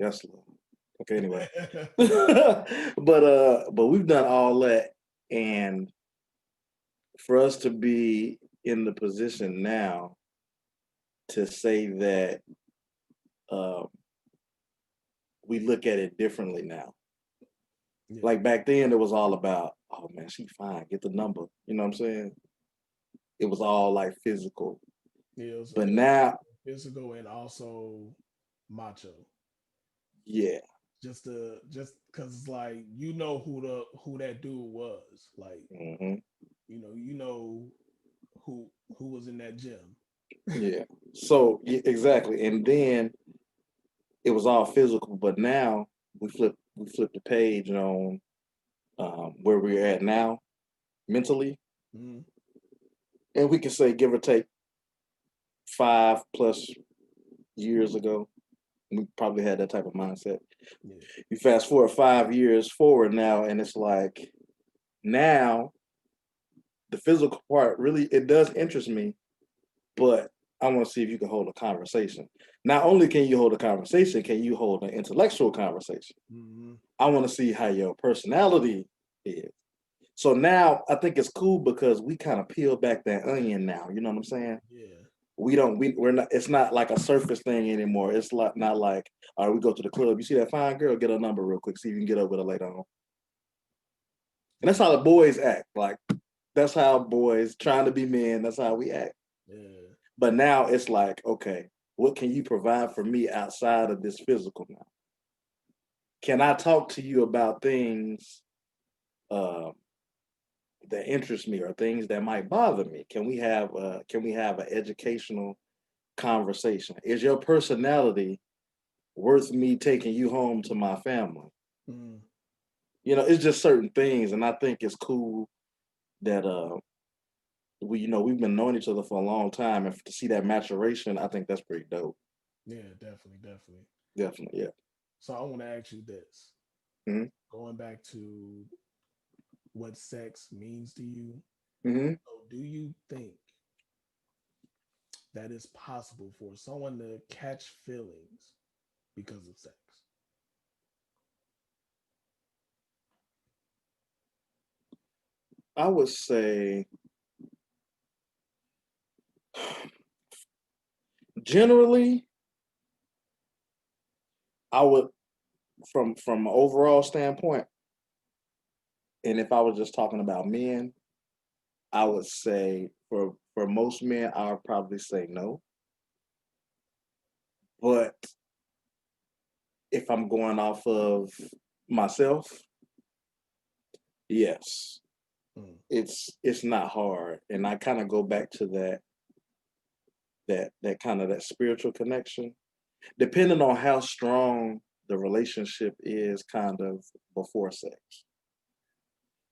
Yes, Lord. Okay, anyway. but we've done all that, and for us to be in the position now to say that we look at it differently now.
Yeah.
Like back then, it was all about, oh man, she fine, get the number. You know what I'm saying? It was all like physical.
Yeah,
But now,
physical and also macho.
yeah,
Just because like who that dude was, like you know who was in that gym.
yeah. So exactly, and then it was all physical. But now we flip the page on where we're at now mentally,
Mhm.
and we can say give or take 5+ years ago, we probably had that type of mindset.
Yeah.
You fast forward 5 years forward now, and it's like now the physical part really it does interest me, but I want to see if you can hold a conversation. Not only can you hold a conversation, can you hold an intellectual conversation?
Mm-hmm.
I want to see how your personality is. So now I think it's cool because we kind of peel back that onion now. You know what I'm saying?
Yeah.
We're not, it's not like a surface thing anymore. It's like not like, all right, we go to the club. You see that fine girl, get her number real quick, see if you can get up with her later on. And that's how the boys act. Like that's how boys trying to be men, that's how we act.
Yeah.
But now it's like, okay, what can you provide for me outside of this physical now? Can I talk to you about things uh, that interest me or things that might bother me? Can we have an educational conversation? Is your personality worth me taking you home to my family?
Mm.
You know, it's just certain things, and I think it's cool that we've been knowing each other for a long time, and to see that maturation, I think that's pretty dope.
Yeah, definitely.
Definitely, yeah.
So I want to ask you this.
Mhm.
Going back to what sex means to you.
Mm-hmm.
So do you think that it's possible for someone to catch feelings because of sex?
I would say generally, I would from an overall standpoint, and if I was just talking about men, I would say for most men, I would probably say no. But if I'm going off of myself, yes,
Mm.
it's not hard, and I kind of go back to that kind of that spiritual connection, depending on how strong the relationship is, kind of before sex.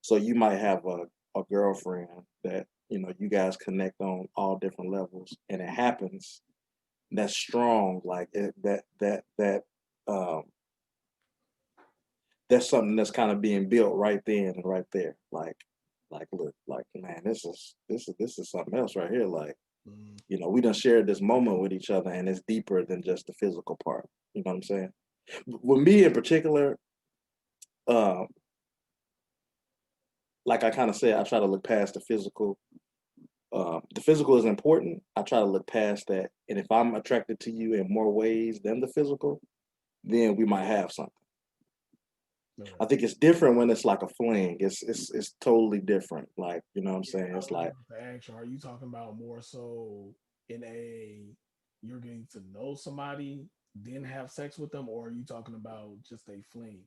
So you might have a girlfriend that you guys connect on all different levels, and it happens. That's strong, like um, that's something that's kind of being built right then and right there. Like look, like man, this is something else right here. Like
Mm.
we done shared this moment with each other, and it's deeper than just the physical part. You know what I'm saying? With me in particular, um, like I kind of said, I try to look past the physical. The physical is important. I try to look past that, and if I'm attracted to you in more ways than the physical, then we might have something.
Okay.
I think it's different when it's like a fling. It's totally different. Like what I'm
Yeah,
saying.
I
It's
was
like
about to ask you, are you talking about more so in a you're getting to know somebody, then have sex with them, or are you talking about just a fling?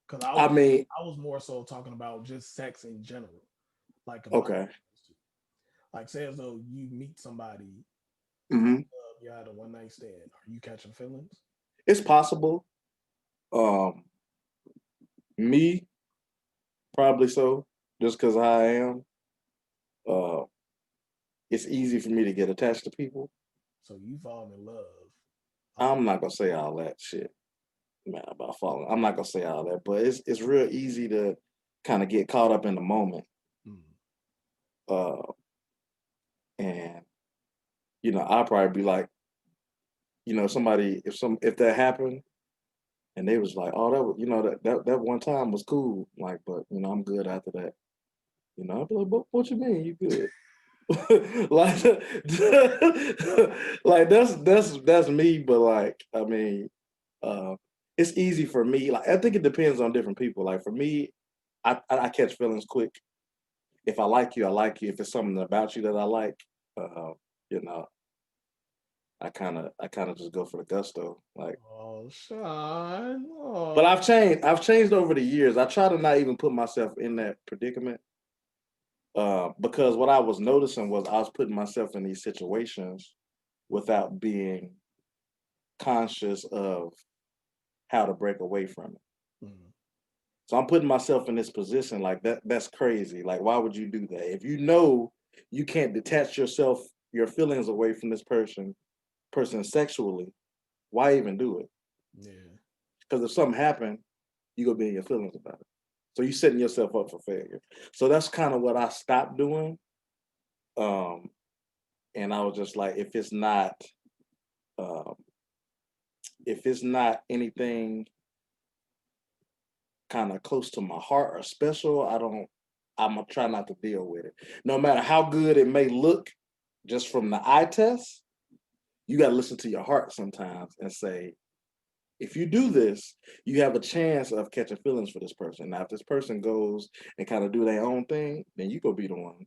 Because
I mean,
I was more so talking about just sex in general, like combining
okay.
those two. Like say as though you meet somebody,
Hmm.
you had a one night stand. Are you catching feelings?
It's possible. Um, Me probably so, just because I am. Uh, it's easy for me to get attached to people.
So you falling in love.
I'm not gonna say all that shit, man, about falling. I'm not gonna say all that, but it's real easy to kind of get caught up in the moment.
Mm.
Uh, and I'll probably be like, somebody if that happened and they was like, oh, that one time was cool, like, but I'm good after that. I'd be like, what you mean you good? like, like that's me, but like, I mean, uh, it's easy for me. Like, I think it depends on different people. Like for me, I catch feelings quick. If I like you, I like you. If it's something about you that I like, uh, you know, I kind of just go for the gusto. Like,
Oh, Sean.
but
Oh.
I've changed over the years. I try to not even put myself in that predicament. Because what I was noticing was I was putting myself in these situations without being conscious of how to break away from it.
Mm.
So I'm putting myself in this position like that's crazy. Like, why would you do that? If you know you can't detach your feelings away from this person sexually, why even do it?
Yeah.
Because if something happened, you're gonna be in your feelings about it. So you're setting yourself up for failure. So that's kind of what I stopped doing. Um, and I was just like, um, if it's not anything kind of close to my heart or special, I'm gonna try not to deal with it. No matter how good it may look just from the eye test, you got to listen to your heart sometimes and say, if you do this, you have a chance of catching feelings for this person. Now, if this person goes and kind of do their own thing, then you go be the one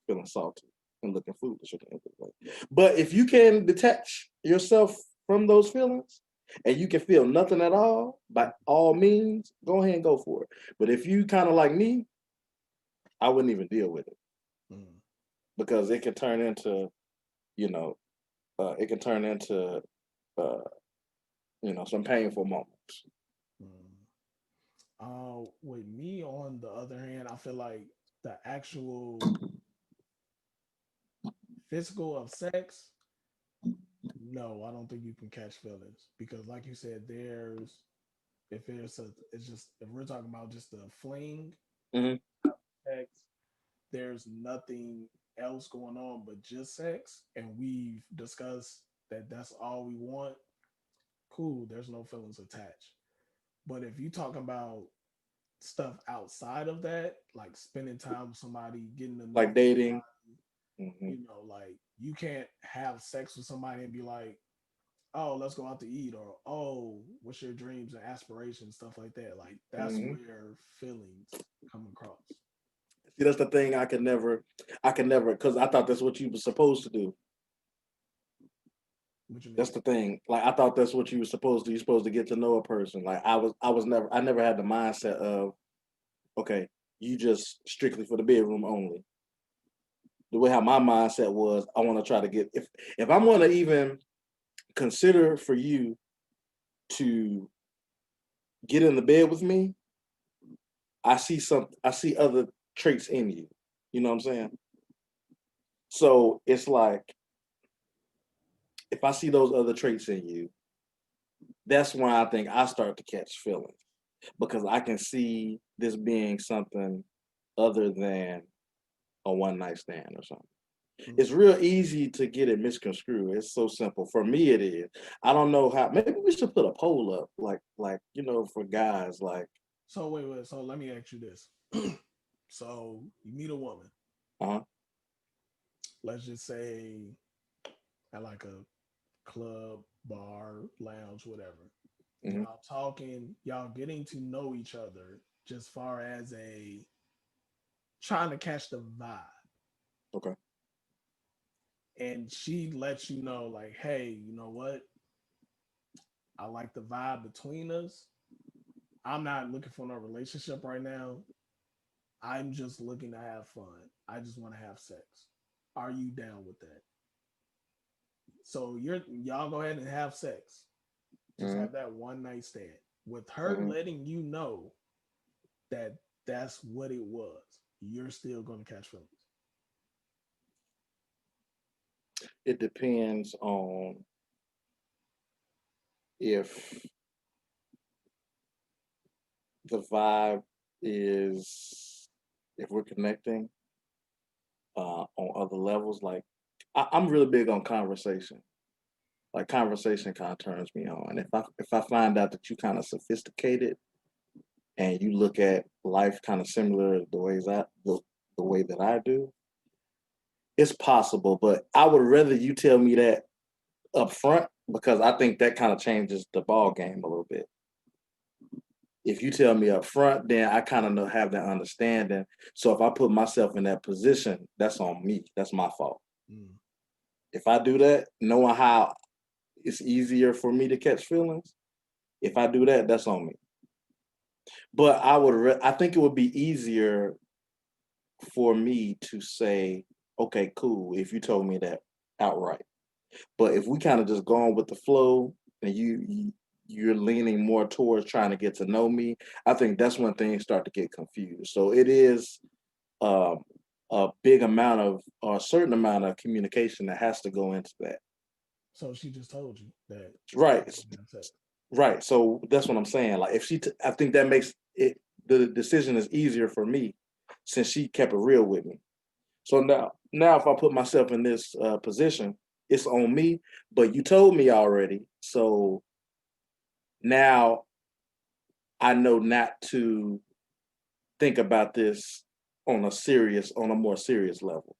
feeling salty and looking foolish at the end of the day. But if you can detach yourself from those feelings and you can feel nothing at all, by all means, go ahead and go for it. But if you kind of like me, I wouldn't even deal with it
Mm.
because it can turn into, you know, it can turn into, uh, some painful moments.
Mm. With me, on the other hand, I feel like the actual physical of sex, no, I don't think you can catch feelings because, like you said, it's just if we're talking about just the fling
Hmm.
sex, there's nothing else going on but just sex, and we've discussed that that's all we want. Cool, there's no feelings attached. But if you talk about stuff outside of that, like spending time with somebody, getting to
Like
know
dating.
somebody,
Hmm.
like you can't have sex with somebody and be like, oh, let's go out to eat, or oh, what's your dreams and aspirations, stuff like that. Like that's
Hmm.
where feelings come across.
See, that's the thing. I can never, because I thought that's what you were supposed to do.
What you
That's
mean?
the thing. Like, I thought that's what you were supposed to. You're supposed to get to know a person. Like, I never had the mindset of, okay, you just strictly for the bedroom only. The way how my mindset was, I want to try to get, if I'm going to even consider for you to get in the bed with me, I see other traits in you. You know what I'm saying? So it's like, if I see those other traits in you, that's when I think I start to catch feelings because I can see this being something other than a one night stand or something. It's
Mm.
real easy to get it misconstrued. It's so simple. For me, it is. I don't know how. Maybe we should put a poll up, like for guys. Like,
So wait. So let me ask you this. So you meet a woman.
uh,
Let's just say at like a club, bar, lounge, whatever.
hmm.
Y'all talking, y'all getting to know each other, just far as a trying to catch the vibe.
Okay.
And she lets you know, like, hey, you know what? I like the vibe between us. I'm not looking for no relationship right now. I'm just looking to have fun. I just want to have sex. Are you down with that? So y'all go ahead and have sex. Just
Hmm.
have that one night stand with her
Hmm.
letting you know that that's what it was. You're still going to catch feelings.
It depends on if the vibe is if we're connecting on other levels. Like I'm really big on conversation. Like conversation kind of turns me on. If I find out that you kind of sophisticated and you look at life kind of similar the way that I do, it's possible. But I would rather you tell me that up front because I think that kind of changes the ball game a little bit. If you tell me up front, then I kind of know have that understanding. So if I put myself in that position, that's on me. That's my fault.
Mm.
If I do that, knowing how it's easier for me to catch feelings, if I do that, that's on me. But I think it would be easier for me to say, okay, cool, if you told me that outright. But if we kind of just go on with the flow and you're leaning more towards trying to get to know me, I think that's when things start to get confused. So it is um, a big amount of or a certain amount of communication that has to go into that.
So she just told you that
Right.
you have sex.
Right. So that's what I'm saying. Like if I think that makes it the decision is easier for me since she kept it real with me. So now if I put myself in this position, it's on me. But you told me already, so now I know not to think about this on a more serious level.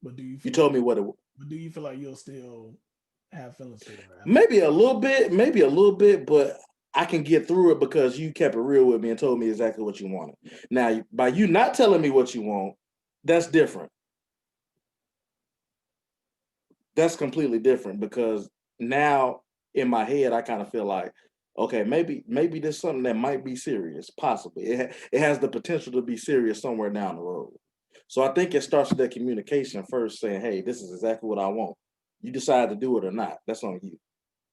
But do you
You
feel like
told me what it
but do you feel like you'll still have feelings for her after?
maybe a little bit, but I can get through it because you kept it real with me and told me exactly what you wanted. Now, by you not telling me what you want, that's different. That's completely different because now in my head I kind of feel like, okay, maybe there's something that might be serious, possibly. It has the potential to be serious somewhere down the road. So I think it starts with that communication first, saying, "Hey, this is exactly what I want. You decide to do it or not. That's on you."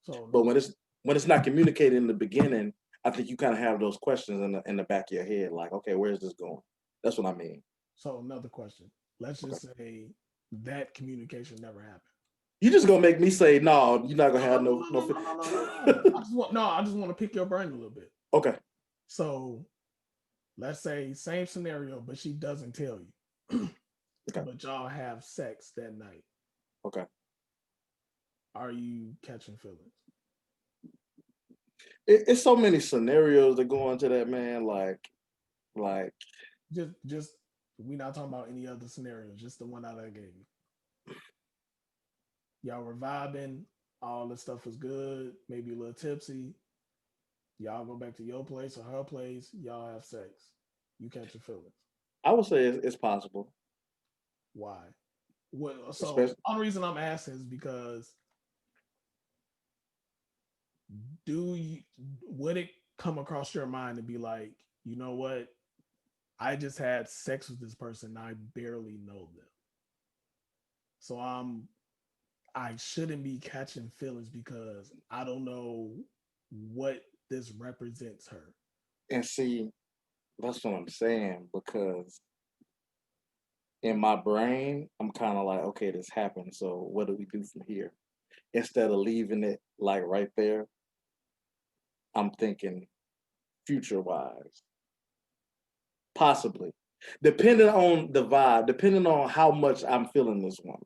So
But when it's not communicated in the beginning, I think you kind of have those questions in the back of your head, like, okay, where's this going? That's what I mean.
so another question. Let's
Okay.
just say that communication never happened.
You just gonna make me say, no, you're not gonna have
No.
no.
I just want to pick your brain a little bit.
Okay.
So let's say same scenario, but she doesn't tell you.
Okay.
But y'all have sex that night.
Okay.
Are you catching feelings?
It's so many scenarios that go into that, man. Like
Just we not talking about any other scenarios, just the one that I gave you. Y'all were vibing, all the stuff was good, maybe a little tipsy. Y'all go back to your place or her place, y'all have sex. You catch your feelings.
I would say it's possible,
Why? Well, so
especially.
only reason I'm asking is because do you would it come across your mind to be like, you know what? I just had sex with this person. I barely know them. So I shouldn't be catching feelings because I don't know what this represents her.
And see, that's what I'm saying because in my brain, I'm kind of like, okay, this happened. So what do we do from here? Instead of leaving it like right there, I'm thinking future wise, possibly, depending on the vibe, depending on how much I'm feeling this woman.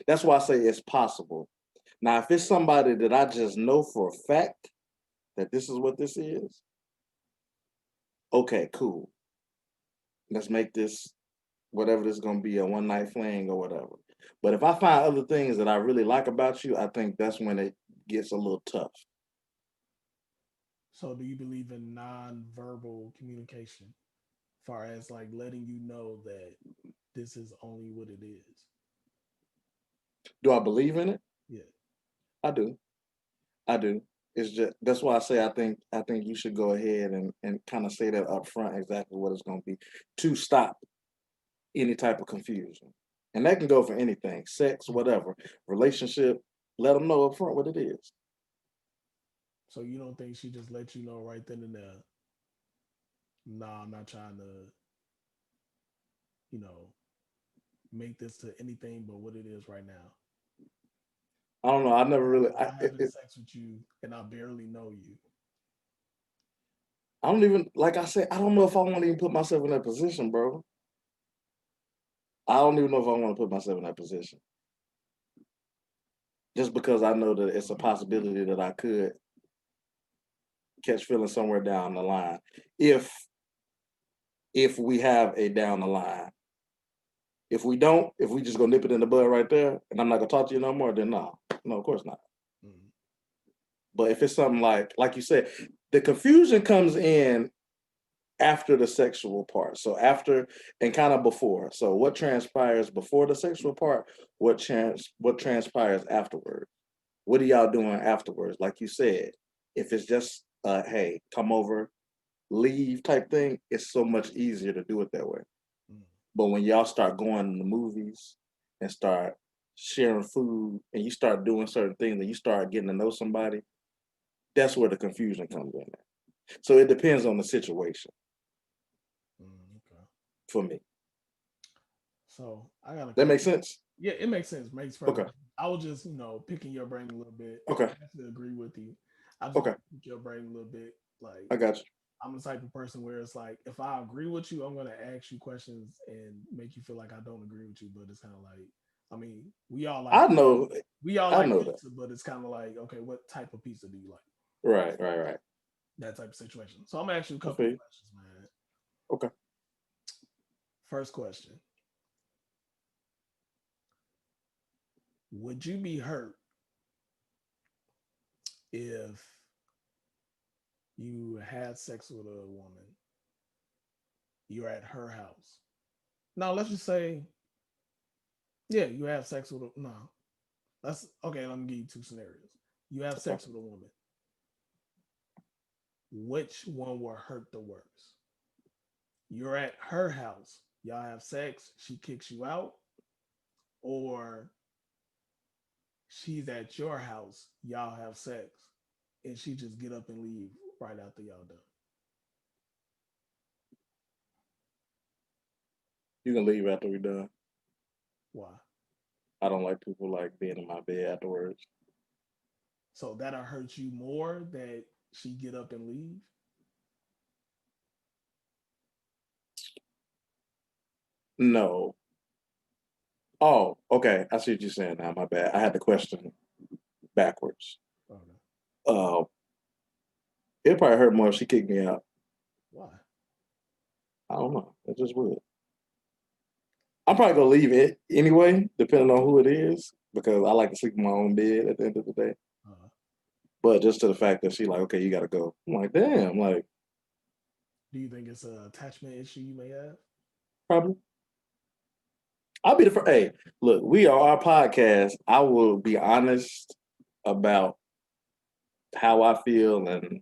That's why I say it's possible. Now, if it's somebody that I just know for a fact that this is what this is, okay, cool. Let's make this whatever this is gonna be a one night fling or whatever. But if I find other things that I really like about you, I think that's when it gets a little tough.
So do you believe in non-verbal communication? Far as like letting you know that this is only what it is.
Do I believe in it?
Yeah.
I do. I do. It's just that's why I think you should go ahead and kind of say that up front exactly what it's gonna be to stop any type of confusion. And that can go for anything, sex, whatever, relationship. Let them know up front what it is.
So you don't think she just let you know right then and there? Nah, I'm not trying to, you know, make this to anything but what it is right now.
I don't know. I never really.
I'm having sex with you and I barely know you.
I don't even like I said. I don't know if I want to even put myself in that position, bro. I don't even know if I want to put myself in that position. Just because I know that it's a possibility that I could catch feelings somewhere down the line, if we have a down the line. If we don't, if we just gonna nip it in the bud right there, and I'm not gonna talk to you no more, then no, of course not.
Mm.
But if it's something like you said, the confusion comes in after the sexual part. So after and kind of before. So what transpires before the sexual part? What transpires afterward? What are y'all doing afterwards? Like you said, if it's just hey, come over, leave type thing, it's so much easier to do it that way.
Mm.
But when y'all start going to the movies and start sharing food and you start doing certain things and you start getting to know somebody, that's where the confusion comes in. So it depends on the situation
Okay.
for me.
So I got a
That
couple.
makes sense?
Yeah, it makes sense. Makes
Okay.
perfect. I was just, picking your brain a little bit.
Okay.
I have to agree with you. I just
Okay.
want to pick your brain a little bit. Like,
I got you.
I'm the type of person where it's like, if I agree with you, I'm going to ask you questions and make you feel like I don't agree with you. But it's kind of like, I mean,
I know that.
pizza, but it's kind of like, okay, what type of pizza do you like?
Right.
That type of situation. So I'm gonna ask you a couple
Okay.
of questions, man.
Okay.
First question: would you be hurt if you had sex with a woman? You're at her house. Now, let's just say, yeah, you have sex with a no. That's okay. Let me give you two scenarios. You have
Okay.
sex with a woman. Which one will hurt the worst? You're at her house. Y'all have sex. She kicks you out, or she's at your house. Y'all have sex, and she just get up and leave right after y'all done.
You can leave after we're done.
Why?
I don't like people like being in my bed afterwards.
So that'll hurt you more that she get up and leave.
No. Oh, okay. I see what you're saying now. My bad. I had the question backwards.
Okay.
Uh, it probably hurt more if she kicked me out.
Why?
I don't know. It just would. I'm probably gonna leave it anyway, depending on who it is, because I like to sleep in my own bed at the end of the day.
Uh,
But just to the fact that she like, okay, you gotta go. I'm like, damn, like
do you think it's an attachment issue you may have?
probably. I'll be the first. Hey, look, we are our podcast. I will be honest about how I feel and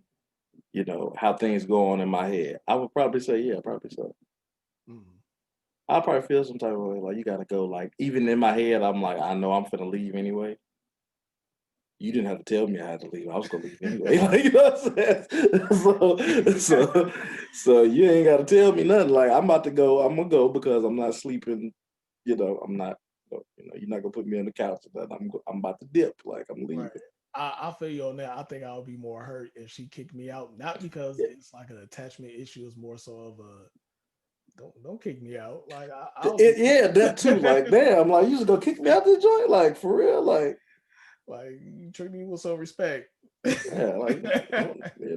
how things go on in my head. I would probably say, yeah, probably so.
Mm.
I'll probably feel some type of way, like you gotta go. Like even in my head, I'm like, I know I'm finna leave anyway. You didn't have to tell me I had to leave. I was gonna leave anyway. Like you know what I'm saying? So you ain't gotta tell me nothing. Like I'm about to go. I'm gonna go because I'm not sleeping. I'm not. You're not gonna put me on the couch. But I'm about to dip. Like I'm
Right.
leaving.
I feel you on that. I think I'll be more hurt if she kicked me out, not because
Yeah,
it's like an attachment issue. It's more so of a don't kick me out. Like I'll be
yeah, that too. Like damn, like you just gonna kick me out the joint? Like for real? Like
like you treat me with some respect.
yeah, like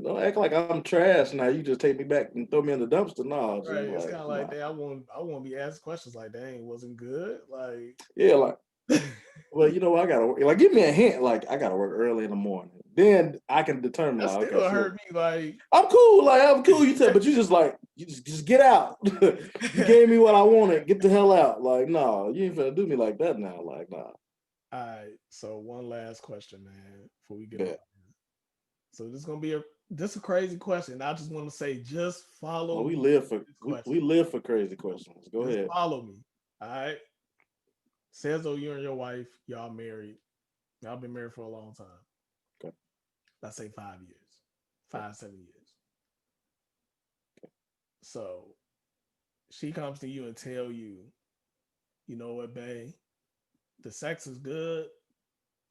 don't act like I'm trash now. You just take me back and throw me in the dumpster. No,
Right.
G,
It's
like
kind of
come
like
on.
that. I won't be asked questions like, dang, wasn't good. Like
Yeah, like well, you know, I gotta work. Like, give me a hint. Like, I gotta work early in the morning. Then I can determine.
that
Like, okay,
still
she.
hurt me. Like
I'm cool. Like, I'm cool. You said, but you just like, you just get out. You gave me what I wanted. Get the hell out. Like, no, you ain't finna do me like that now. Like, nah.
all right. So one last question, man, before we get up.
Bet.
So this is gonna be a crazy question. I just want to say, just follow
Well, we
me
live
with
for
this question.
we live for crazy questions. Go
Just
ahead.
follow me. All right. Says though you and your wife, y'all married. Y'all been married for a long time.
Okay.
Let's say 5 years,
Okay.
5, 7 years. So she comes to you and tell you, you know what, babe, the sex is good,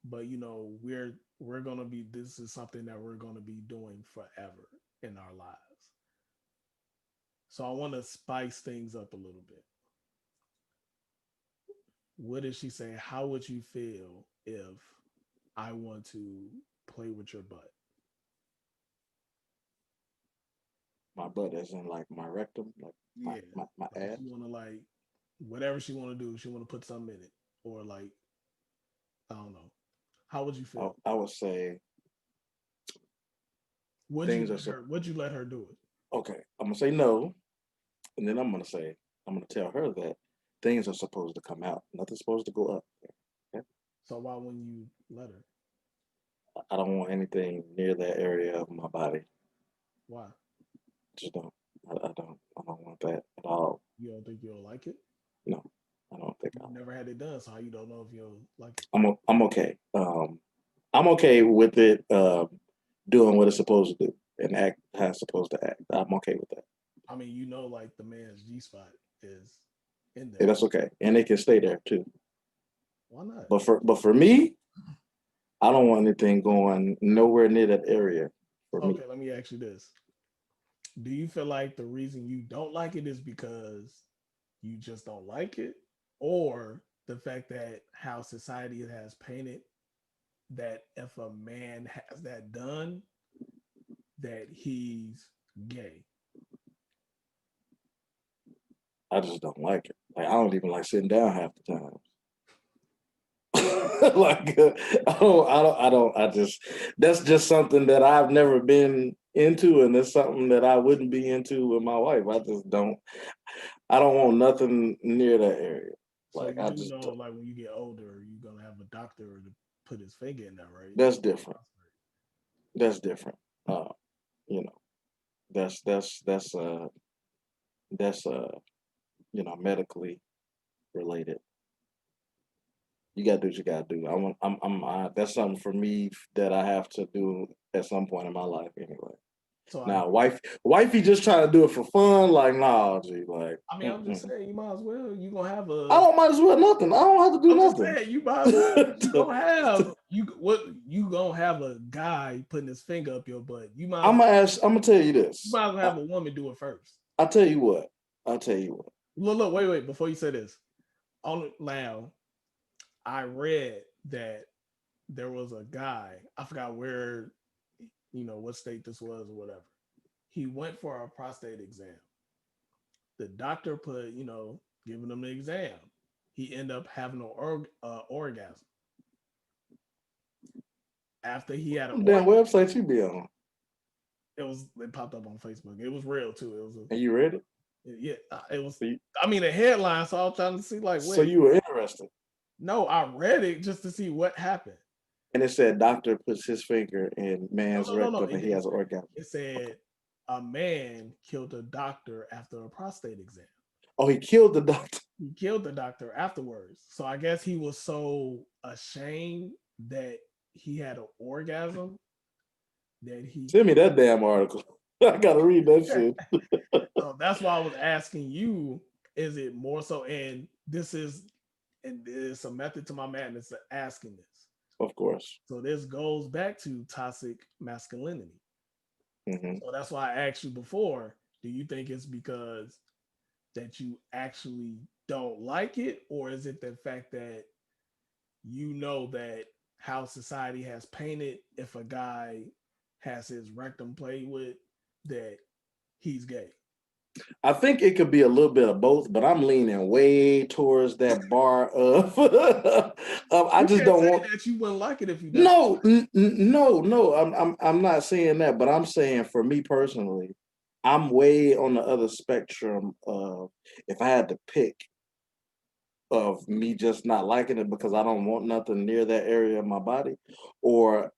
but you know, we're gonna be. This is something that we're gonna be doing forever in our lives. So I want to spice things up a little bit. What did she say? How would you feel if I want to play with your butt?
My butt, as in like my rectum, like
Yeah,
my
like
ass.
she want to like whatever she want to do. She want to put something in it, or like I don't know. How would you feel?
I would say
Would you
things are
let her? Would you let her do it?
okay. I'm gonna say no, and then I'm gonna tell her that things are supposed to come out. Nothing's supposed to go up. Okay?
So why wouldn't you let her?
I don't want anything near that area of my body.
Why?
Just don't. I don't want that at all.
You don't think you'll like it?
No, I don't think
You
I'll.
never had it done, so how you don't know if you'll like it?
I'm okay. I'm okay with it doing what it's supposed to do and act how it's supposed to act. I'm okay with that.
I mean, you know, like the man's G spot is in
Yeah,
there.
that's okay, and it can stay there too.
Why not?
But for me, I don't want anything going nowhere near that area. For me,
Okay, let me ask you this: do you feel like the reason you don't like it is because you just don't like it, or the fact that how society has painted that if a man has that done, that he's gay?
I just don't like it. Like I don't even like sitting down half the time. Like I just that's just something that I've never been into, and it's something that I wouldn't be into with my wife. I don't want nothing near that area.
So
Like
you
I
do
just
know, like when you get older, you're gonna have a doctor to put his finger in there, right?
that's different. That's different. Uh, you know, that's medically related. You gotta do what you gotta do. That's something for me that I have to do at some point in my life anyway.
So I,
Now, wifey just trying to do it for fun, like, nah, G, like,
I mean, I'm just saying, you might as well. You gonna have
I
a.
don't might as well nothing. I don't have to do
I'm just
nothing.
saying, you might as well. You gonna have you what? You gonna have a guy putting his finger up your butt.
I'm gonna tell you
You
this.
might as well have a woman do it first.
I tell you what. I'll tell you what.
Look, wait. Before you say this, on now, I read that there was a guy. I forgot where, what state this was or whatever. He went for a prostate exam. The doctor put, giving him the exam. He ended up having an orgasm. After he had an
What damn
orgasm,
website you be on?
it popped up on Facebook. It was real too. It was
And you read it?
yeah. It was.
So you,
I mean, a headline. So I was trying to see like,
so
wait,
you were interested.
no, I read it just to see what happened.
And it said doctor puts his finger in man's
No.
rectum
It
and he
didn't
has an
say.
orgasm.
It said a man killed a doctor after a prostate exam.
Oh, he killed the doctor.
He killed the doctor afterwards. So I guess he was so ashamed that he had an orgasm that he.
Send me that damn article. I gotta read that shit.
So that's why I was asking you: is it more so? And there's a method to my madness of asking this.
Of course.
So this goes back to toxic masculinity.
Hmm.
So that's why I asked you before: do you think it's because that you actually don't like it, or is it the fact that you know that how society has painted if a guy has his rectum played with that he's gay?
I think it could be a little bit of both, but I'm leaning way towards that bar of. I
You
just
can't
don't
say
want.
that you wouldn't like it if you definitely
No, no. I'm not saying that, but I'm saying for me personally, I'm way on the other spectrum of if I had to pick of me just not liking it because I don't want nothing near that area of my body, or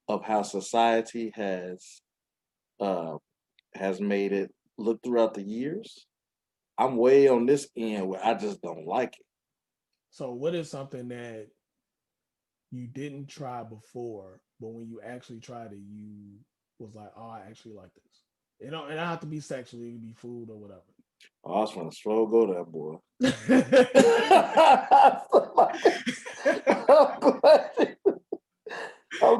of how society uh has made it look throughout the years. I'm way on this end where I just don't like it.
So what is something that you didn't try before, but when you actually tried it, you was like, "Oh, I actually like this." It don't have to be sexually; it could be food or whatever.
Oh, I was gonna slow go there, boy.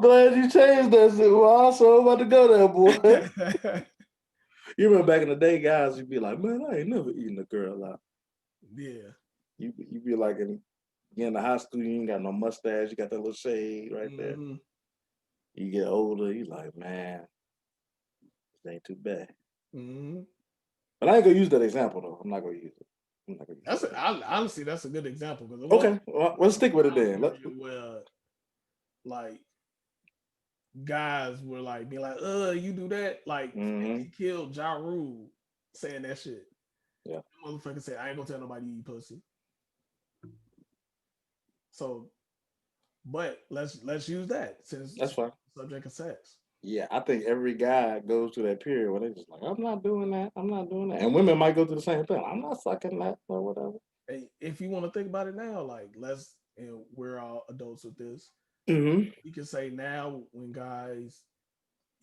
glad you changed that shit. Well, I also about to go there, boy. You remember back in the day, guys, you'd be like, man, I ain't never eaten a girl out.
Yeah.
You be like in the high school, you ain't got no mustache, you got that little shade right there.
Mm-hmm.
You get older, you like, man, this ain't too bad.
Mm-hmm.
But I ain't gonna use that example though. I'm not gonna use it. I'm not gonna use it.
Honestly, that's a good example because
Okay, well, let's stick with it then.
where like guys were like being like, you do that, like
Mm-hmm.
he killed Ja Rule saying that shit.
Yeah.
Motherfucker said, I ain't gonna tell nobody you eat pussy. So, but let's use that since
That's fine.
Subject of sex.
Yeah, I think every guy goes through that period where they just like, I'm not doing that. I'm not doing that. And women might go through the same thing. I'm not sucking that or whatever.
Hey, if you want to think about it now, like we're all adults with this.
Mm-hmm.
You can say now when guys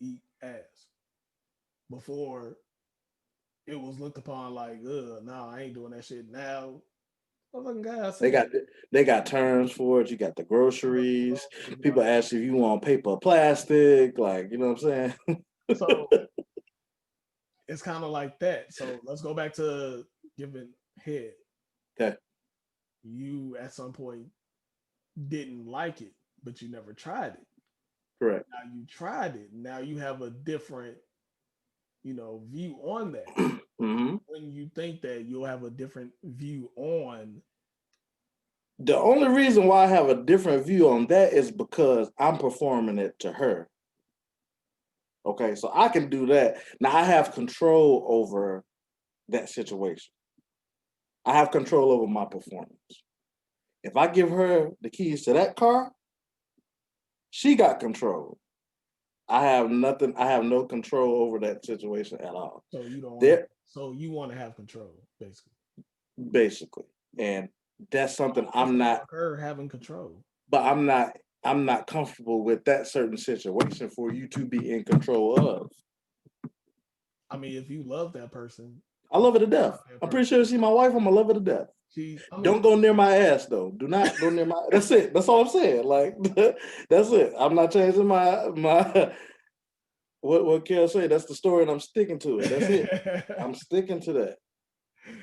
eat ass. Before it was looked upon like, no, I ain't doing that shit now. Motherfucking guys,
They got terms for it. You got the groceries. People ask you if you want paper or plastic. Like, you know what I'm saying?
So it's kind of like that. So let's go back to giving head.
Okay.
You at some point didn't like it, but you never tried it.
Correct.
Now you tried it. Now you have a different, view on that.
Mm-hmm.
When you think that you'll have a different view on.
The only reason why I have a different view on that is because I'm performing it to her. Okay, so I can do that. Now I have control over that situation. I have control over my performance. If I give her the keys to that car, she got control. I have nothing. I have no control over that situation at all.
So you don't. So you want to have control, basically.
Basically, and that's something I'm not.
Her having control,
but I'm not. I'm not comfortable with that certain situation for you to be in control of.
I mean, if you love that person,
I love her to death. I'm pretty sure she's my wife. I'm gonna love her to death. Don't go near my ass though. Do not go near my. That's it. That's all I'm saying. Like that's it. I'm not changing my. What Kel say? That's the story, and I'm sticking to it. That's it. I'm sticking to that.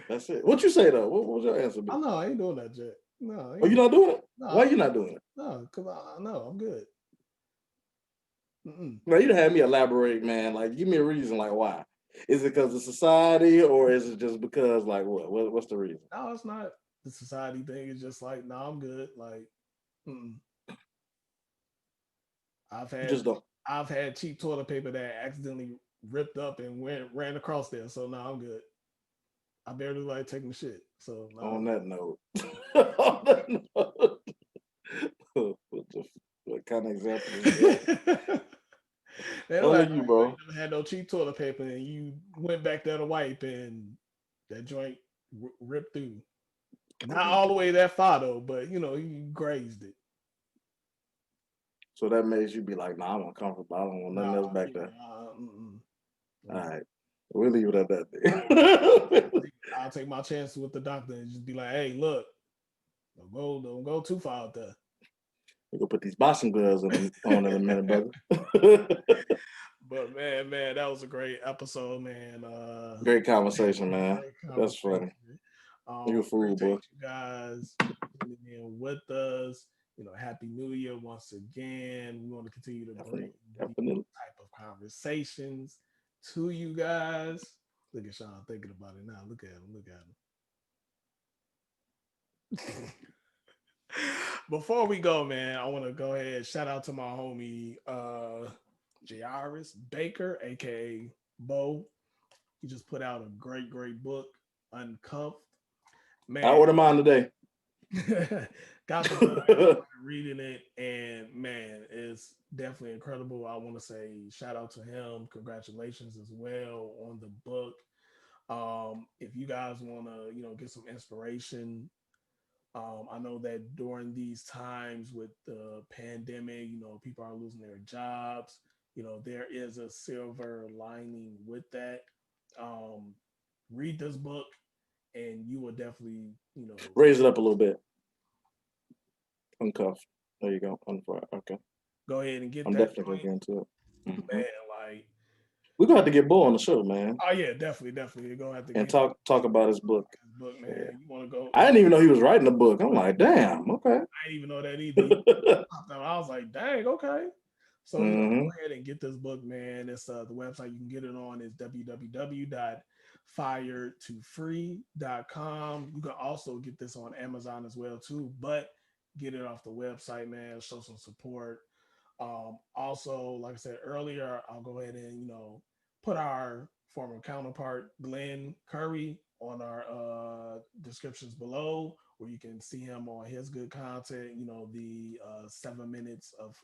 That's it. What you say though? What was your answer?
Oh no, I ain't doing that yet. No.
Oh, you not doing it?
No,
why you not doing it?
No, because I'm good.
No, you had me elaborate, man. Like, give me a reason. Like, why? Is it because of society, or is it just because, like, what's the reason?
No, it's not the society thing. It's just like, no, I'm good. Like, I've had cheap toilet paper that accidentally ripped up and ran across there. So now I'm good. I barely like taking shit. So
on that note, on that note, what kind of example is that? Only you, bro.
You never had no cheap toilet paper and you went back there to wipe and that joint ripped through. Not all the way that far though, but you grazed it.
So that makes you be like, nah, I'm uncomfortable. I don't want nothing else back there. All right. We'll leave it at that.
I'll take my chances with the doctor and just be like, hey, look, don't go too far out there.
We're gonna put these boxing gloves on in a minute, brother.
But man, that was a great episode, man.
Great conversation, man. That's funny. You're a fool, boy.
You guys tuning in with us. Happy New Year once again. We want to continue to bring these type of conversations to you guys. Look at Sean thinking about it now. Look at him. Before we go, man, I want to go ahead and shout out to my homie Jairus Baker, aka Bo. He just put out a great book, Uncuffed.
Man, I ordered mine today.
Got the book, reading it, and man, it's definitely incredible. I want to say shout out to him. Congratulations as well on the book. If you guys want to, get some inspiration, I know that during these times with the pandemic, people are losing their jobs. There is a silver lining with that. Read this book, and you will definitely,
raise it up a little bit. Uncuffed. There you go. Okay.
Go ahead and get
I'm
that
definitely
joint,
gonna get into it.
man. Like,
We're gonna have to get Bull on the show, man,
oh yeah, definitely. You're gonna have to
and
get
talk about his book.
his book,
Yeah.
man. You want to go?
I didn't even know he was writing a book. I'm like, damn, okay.
I didn't even know that either. I was like, dang, okay. So,
Hmm.
go ahead and get this book, man. It's the website you can get it on is www.firetofree.com. You can also get this on Amazon as well too, but get it off the website, man. Show some support. Also, like I said earlier, I'll go ahead and put our former counterpart Glenn Curry on our descriptions below, where you can see him on his good content. The 7 minutes of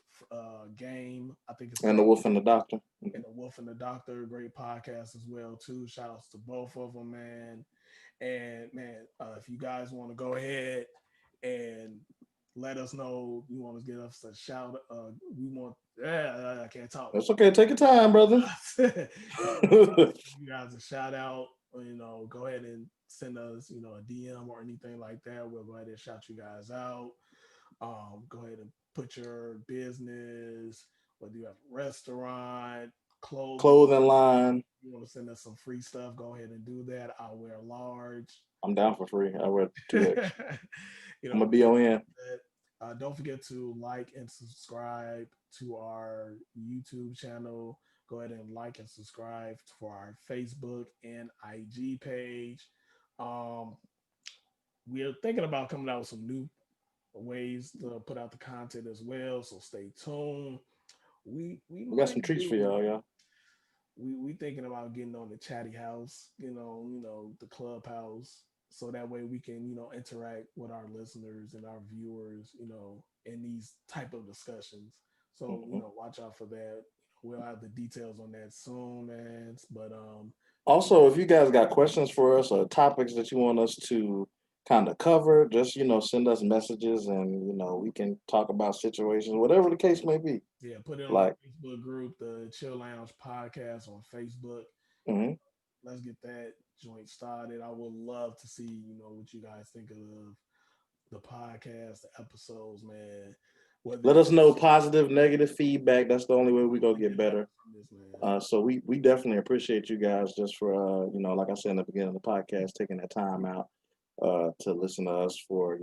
game, I think it's
And the
called,
Wolf and the Doctor.
and the Wolf and the Doctor, great podcast as well too. Shout outs to both of them, man. And man, if you guys want to go ahead and let us know, you want to give us a shout. We want. I can't talk.
That's okay. Take your time, brother.
You guys a shout out. Go ahead and send us, a DM or anything like that. We'll go ahead and shout you guys out. Go ahead and put your business, whether you have a restaurant, clothing.
Clothing line.
You want to send us some free stuff, go ahead and do that. I'll wear large.
I'm down for free. I wear 2X.
You
I'm
know,
a BON.
don't forget to like and subscribe to our YouTube channel. Go ahead and like and subscribe for our Facebook and IG page. Um, we're thinking about coming out with some new ways to put out the content as well. So stay tuned. We
We got
might
some treats for
do.
y'all, y'all.
We thinking about getting on the chatty house, the clubhouse, so that way we can, interact with our listeners and our viewers, in these type of discussions. So,
Hmm.
watch out for that. We'll have the details on that soon, man. But
Also, if you guys got questions for us or topics that you want us to kind of cover, just send us messages and we can talk about situations, whatever the case may be.
yeah, put it on
Like,
the Facebook group, the Chill Lounge podcast on Facebook.
mhm.
Let's get that joint started. I would love to see, what you guys think of the podcast, the episodes, man. Whether
Let us know positive, negative feedback. That's the only way we're gonna get better.
this, man.
So we definitely appreciate you guys just for like I said in the beginning of the podcast, taking that time out to listen to us for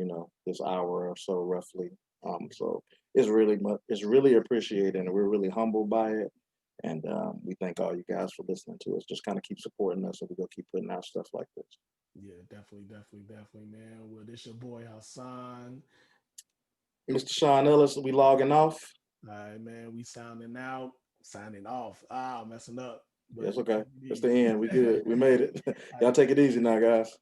this hour or so roughly. So it's really appreciated, and we're really humbled by it. And we thank all you guys for listening to us. Just kind of keep supporting us, and we're gonna keep putting out stuff like this.
Yeah, definitely, man. Well, this your boy Hassan.
Mr. Sean Ellis, we logging off.
All right, man. We signing off. Messing up. But
Yes, okay. That's the end. We good. We made it.
all
Y'all
right,
take it easy now, guys.